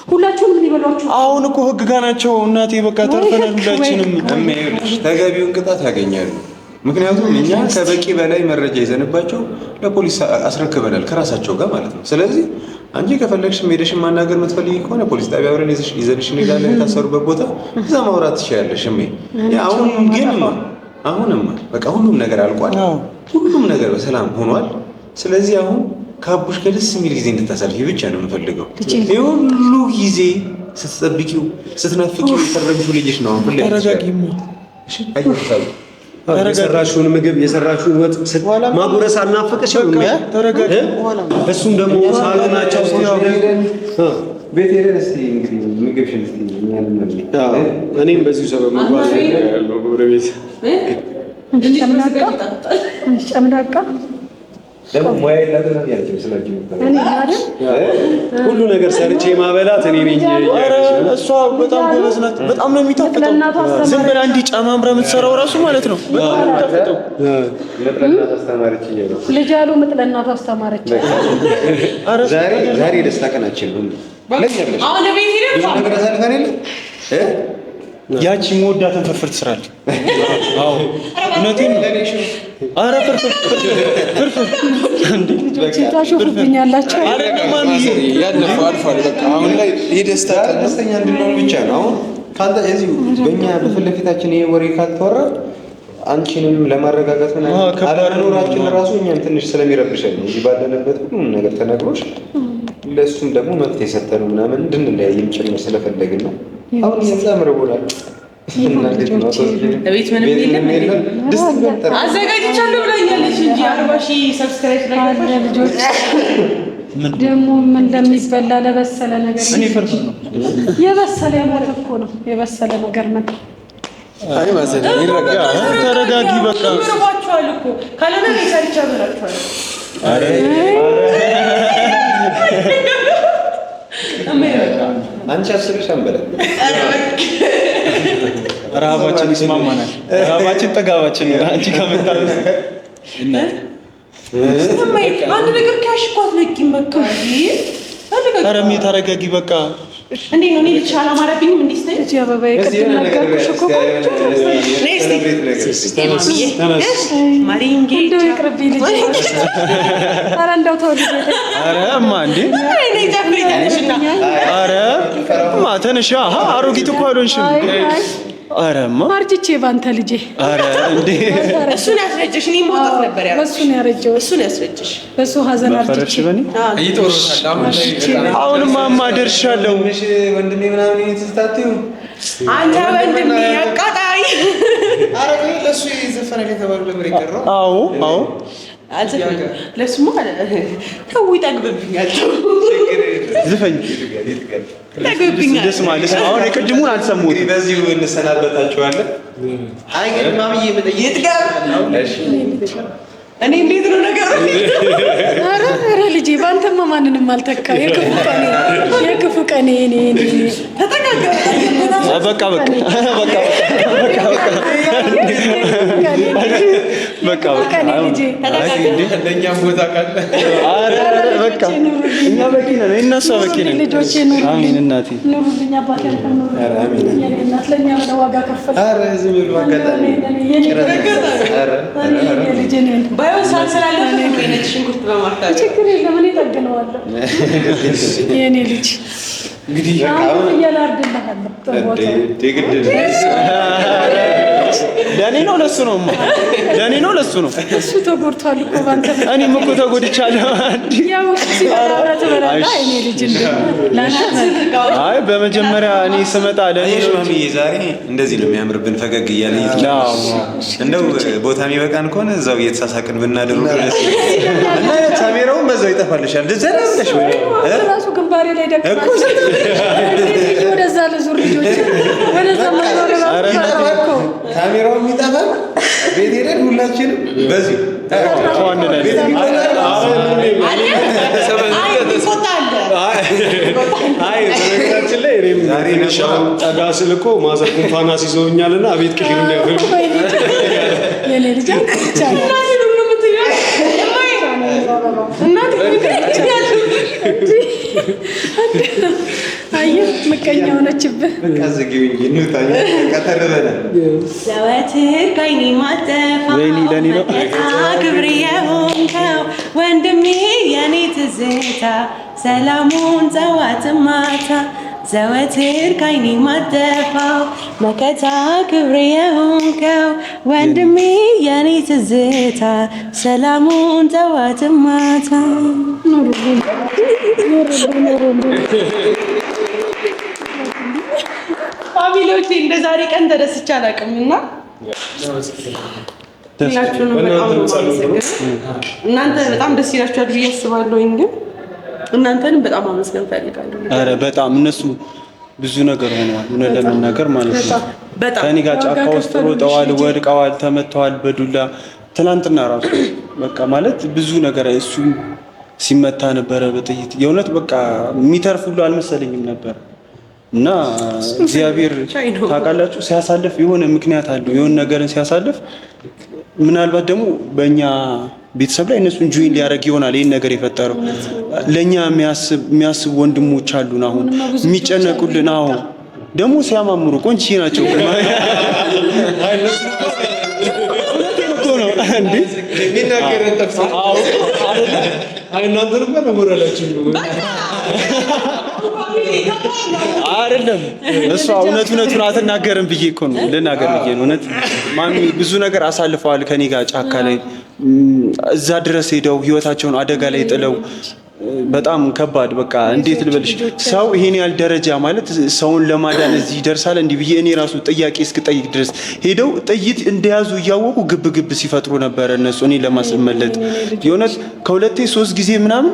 ሁላችሁንም ሊበሏችሁ። አሁን እኮ ህግ ጋር ናቸው እናቴ። በቃ ተርፈናል ሁላችንም። ተገቢውን ቅጣት ያገኛሉ። ምክንያቱም እኛ ከበቂ በላይ መረጃ ይዘንባቸው ለፖሊስ አስረክበናል፣ ከራሳቸው ጋር ማለት ነው። ስለዚህ አንቺ ከፈለግሽ ሄደሽን ማናገር የምትፈልጊ ከሆነ ፖሊስ ጣቢያ አብረን ይዘንሽ እንሄዳለን። የታሰሩበት ቦታ እዛ ማውራት ትችያለሽ። አሁንማ በቃ ሁሉም ነገር አልቋል። ሁሉም ነገር በሰላም ሆኗል። ስለዚህ አሁን ከአቡሽ ጋር ደስ የሚል ጊዜ እንድታሳልፊ ብቻ ነው የምፈልገው። ይህ ሁሉ ጊዜ ስትጠብቂው ስትናፍቂው የሰረግሽው ልጅሽ ነው። አሁን የሰራሽውን ምግብ የሰራሽውን ወጥ ማጉረስ አልናፈቀሽም? እሱም ደግሞ ሳሎናቸው ቤት ሄደን እስኪ እንግዲህ ምግብሽን እኔም በዚሁ ሰበብ መጓዝ ያለው ጎረቤት ጨምላቃ ደግሞ ሙያ የላትም ያለች ስለዚህ ሁሉ ነገር ሰርቼ ማበላት እኔ ነኝ። ኧረ እሷ በጣም ጎበዝ ናት። በጣም ነው የሚጣፍጠው። ዝም ብላ እንዲህ ጨማምራ የምትሰራው ራሱ ማለት ነው። በጣም ነው የሚጣፍጠው። ለእናቷ አስተማረች ነው ልጅ አሉ ምጥ ለእናቷ አስተማረች። ዛሬ ደስታ ቀናችን ነው። አሁን ለቤት ሄደን ነገር አሳልፈን የለ ያቺ መወዳትን ፍርፍር ትስራለች። አዎ እውነቴን ነው። ኧረ ፍርፍር እንዴ ልጆቼ ታሾፉብኛላችሁ። ያለፈው አልፏል። በቃ አሁን ላይ የደስታ ደስተኛ እንድንሆን ብቻ ነው። አሁን ካንተ እዚህ በእኛ በፊት ለፊታችን ይሄ ወሬ ካልተወራ አንቺንም ለማረጋጋት ምናምን አለመኖራችን ራሱ እኛም ትንሽ ስለሚረብሸን ነው። እዚህ ባለንበት ሁሉም ነገር ተነግሮሽ ለእሱም ደግሞ መብት የሰጠነው ምናምን እንድንለያይም ጭምር ስለፈለግን ነው። አሁን የዛም ረቦናል ቤት ምንም የለም። አዘጋጅቻለሁ ብላኛለች እንጂ 40,000 ሰብስክራይብ ላይ ልጆች ደግሞ ምን እንደሚበላ ለበሰለ ነገር እኔ ፍርፍር ነው የበሰለ የሞተ እኮ ነው የበሰለ ነገር ነው። አይ ማዘን ይረጋጋ። ተረጋጊ በቃ ይርባችኋል እኮ ካልሆነ ሪሰርች አበላችኋል። አረ አንቺ አስርሽ አንበለ ረሃባችን ይስማማናል። ረሃባችን ጠጋባችን አንቺ ከመጣለስ አንድ ነገር ካሽኳት ለቂም በቃ ኧረ ተረጋጊ በቃ እንዴት ነው? እኔ ልጅ አላማረብኝም። እንዴት ነው? እዚህ አበባ የቀደም ነገርኩሽ እኮ ማሪንጌ እንደው ይቅርብኝ ልጅ። ኧረ እንደው ተው ልጅ። ኧረ እማ እንዴ እኔ ጀምሪታለሽና ኧረ እማ ተነሽ። አሮጊት እኮ አልሆንሽም። ኧረ እማ አርጅቼ ባንተ ልጄ። ኧረ እንዴ እሱን ያስረጀሽ። እኔ መውጣት ነበር ያለው። እሱን ያረጀው እሱን ያስረጀሽ። በሱ ሀዘን ፈረሽ አርጅቼ በኔ ይጦርታል። አሁንማ እማ ደርሻለሁ። ወንድሜ ምናምን የተስታቲው አንተ ወንድሜ አቃጣይ አረጋ ለሱ የዘፈነ ከተባሉ ለምሬ ቀረው። አዎ አልዘፈንም። ለሱማ ተው ይጠግብብኛል። ዝፈኝ ይጠግብብኛል። ደስ ማለት ነው። አሁን የቅድሙን አልሰሙትም። በዚሁ እንሰናበታችኋለን። አይ ግን ማምዬ መጠየቅ እሺ እኔ እንዴት ነው ነገሩ? ኧረ ልጄ ባንተማ ማንንም አልተካ። የክፉ ቀኔ እኔ ተጠጋጋ በቃ ለእኛም ቦታ ካለ በቃ እኛ በቂ ነን። እነሱ በቂ ነን። ልጆቼ አሜን እናቴ ኑሩልኝ። አባቴ እናት ለእኛ ብለው ዋጋ ከፈሉ። ኧረ ዝም ብሎ አጋጣሚ ባይሆን ሳልስላለሁ ነጭ ሽንኩርት በማርታት ችግር የለም እኔ እጠግነዋለሁ። የእኔ ልጅ እንግዲህ አሁን እያላርድልሃለሁ። ለእኔ ነው ለሱ ነው ለእኔ ነው ለሱ ነው። እሱ ተጎድቷል እኮ ባንተ። እኔም እኮ ተጎድቻለሁ። ያው ሲበላ ትበላለህ። እኔ ልጅ አይ በመጀመሪያ እኔ ስመጣ ለእኔ ነው። ማሚዬ ዛሬ እንደዚህ ነው የሚያምርብን፣ ፈገግ እያለ እንደው ቦታ የሚበቃን ከሆነ እዛው እየተሳሳቅን ብናደርጉ እና ካሜራውን በዛው ይጠፋልሻል። ዘና ብለሽ ራሱ ግንባሬ ላይ ደግሞ ወደዛ ለዙር ልጆች ወደዛ ካሜራው የሚጠፋል። ቤት ሄደን ሁላችንም በዚህ በነገራችን ላይ ጠጋ ስል እኮ ማዘር ጉንፋን አስይዘውኛልና አቤት ቅሽር እንዲያፈሩ የኔ ልጅ አየህ ምቀኛ ሆነችብህ። ዘወትር ከዓይኔ ማጠፋ ክብር የሆንከው ወንድሜ የኔ ትዝታ ሰላሙን ጠዋት ማታ ዘወትር ከዓይኔ ማጠፋው መከታ ክብር የሆንከው ወንድሜ የኔ ትዝታ ሰላሙን ጠዋት ማታ። ፋሚሊዎቼ እንደ ዛሬ ቀን ተደስቼ አላውቅምና ሁላችሁንም በጣም ነው የማመሰግነው። እናንተ በጣም ደስ ይላችኋል ብዬ አስባለሁኝ፣ ግን እናንተንም በጣም አመስገን ፈልጋለሁ። ኧረ በጣም እነሱ ብዙ ነገር ሆነዋል፣ እውነት ለመናገር ማለት ነው። ከእኔ ጋር ጫካ ውስጥ ሮጠዋል፣ ወድቀዋል፣ ተመተዋል በዱላ ትናንትና ራሱ በቃ ማለት ብዙ ነገር እሱ ሲመታ ነበረ በጥይት የእውነት በቃ የሚተርፍ ሁሉ አልመሰለኝም ነበር። እና እግዚአብሔር ታውቃላችሁ ሲያሳልፍ የሆነ ምክንያት አለው። የሆነ ነገርን ሲያሳልፍ ምናልባት ደግሞ በእኛ ቤተሰብ ላይ እነሱን ጆይን ሊያደርግ ይሆናል ይህን ነገር የፈጠረው። ለእኛ የሚያስቡ ወንድሞች አሉን አሁን የሚጨነቁልን። አሁን ደግሞ ሲያማምሩ ቆንጆ ናቸው። አይደለም እሷ እውነቱን አትናገርም ብዬ እኮ ነው ልናገር ብዬ ነው። እውነት ማሚ ብዙ ነገር አሳልፈዋል ከኔ ጋር ጫካ ላይ እዛ ድረስ ሄደው ህይወታቸውን አደጋ ላይ ጥለው በጣም ከባድ በቃ እንዴት ልበልሽ ሰው ይሄን ያህል ደረጃ ማለት ሰውን ለማዳን እዚህ ይደርሳል እንዲህ ብዬ እኔ ራሱ ጥያቄ እስክጠይቅ ድረስ ሄደው ጥይት እንደያዙ እያወቁ ግብ ሲፈጥሩ ነበር እነሱ እኔ ለማስመለጥ የሆነት ከሁለቴ 3 ጊዜ ምናምን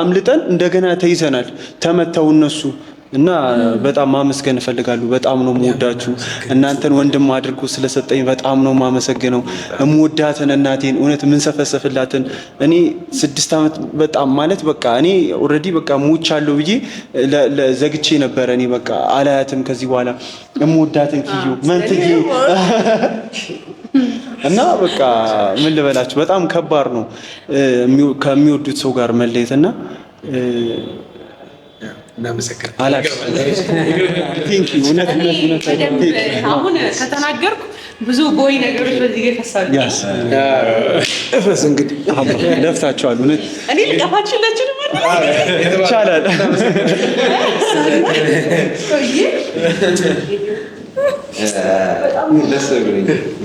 አምልጠን እንደገና ተይዘናል ተመተው እነሱ እና በጣም ማመስገን እፈልጋለሁ። በጣም ነው የምወዳችሁ እናንተን ወንድም አድርጎ ስለሰጠኝ በጣም ነው ማመሰግነው። እምወዳትን እናቴን እውነት ምን ሰፈሰፍላትን እኔ 6 አመት በጣም ማለት በቃ እኔ ኦሬዲ በቃ ሞቻለሁ ብዬ ለዘግቼ ነበር። እኔ በቃ አላያትም ከዚህ በኋላ እምወዳትን ኪዩ መንትዬ እና በቃ ምን ልበላችሁ በጣም ከባድ ነው ከሚወዱት ሰው ጋር መለየትና አሁን ከተናገርኩ ብዙ ቦይ ነገሮች በዚህ ይፈሳሉ። እፈስ እንግዲህ ለፍታችኋል። እውነት እኔ ልቀፋችሁላችሁ ይቻላል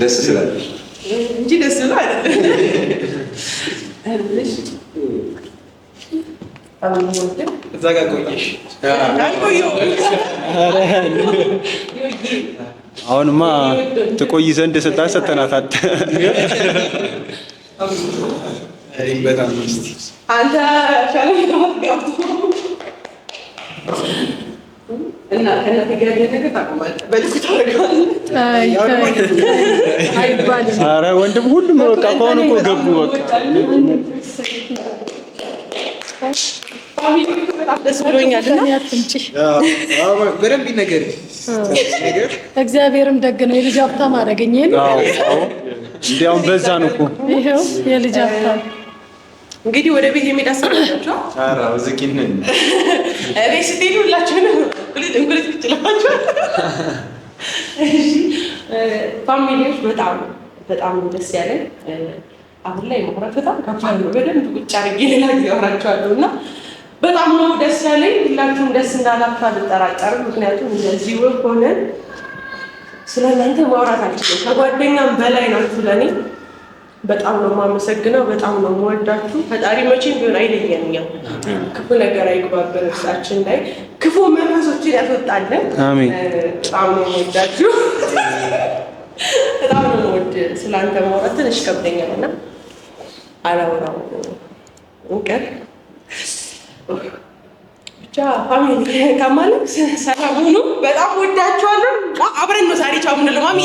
ደስ ስላለ እንጂ ደስ ብሎ አይደለም። እዛ ጋር ቆየሽ። አሁንማ ትቆይ ዘንድ ስልጣን ሰጠናታል። በጣም እስቲ አንተ እና ከእናቴ ጋር ነገር ታቆማለህ በልኩ ታደርገዋለህ። ኧረ ወንድም ሁሉም በቃ ከሆነ እኮ ገቡ በቃ ደስ ብሎኛል። በደንብ ነገር እግዚአብሔርም ደግ ነው። የልጅ ሀብታም አደረገኝ። እንዲያውም በዛ ነው እኮ ይኸው የልጅ ሀብታም እንግዲህ ወደ ቤት የሚሄድ አሰራቸው። ኧረ ዝቂን ቤት ስትሄዱ ሁላችሁንም እንቁልት ትችላላችሁ። ፋሚሊዎች በጣም ደስ ያለን። አሁን ላይ ማውራት በጣም ከባድ ነው። በደንብ ቁጭ አድርጌ ሌላ ጊዜ አወራቸዋለሁ እና በጣም ነው ደስ ያለኝ። ሁላችሁም ደስ እንዳላችሁ አልጠራጠርም። ምክንያቱም እንደዚህ ውብ ሆነን ስለ እናንተ ማውራት አልችልም። ከጓደኛም በላይ ናችሁ ለእኔ። በጣም ነው የማመሰግነው። በጣም ነው የምወዳችሁ። ፈጣሪ መቼም ቢሆን አይለየንም። ክፉ ነገር አይግባብን እርሳችን ላይ ክፉ መንፈሶችን ያስወጣለን። አሜን። በጣም ነው የምወዳችሁ። በጣም ነው የምወድ። ስለአንተ ማውራት ትንሽ ከብደኛል እና አላወራው እንቀር ብቻ ፋሚሊ ከማለት ሰላም ሁኑ። በጣም ወዳችኋለሁ። አብረን ነው ዛሬ ቻው የምንለው ማሚ።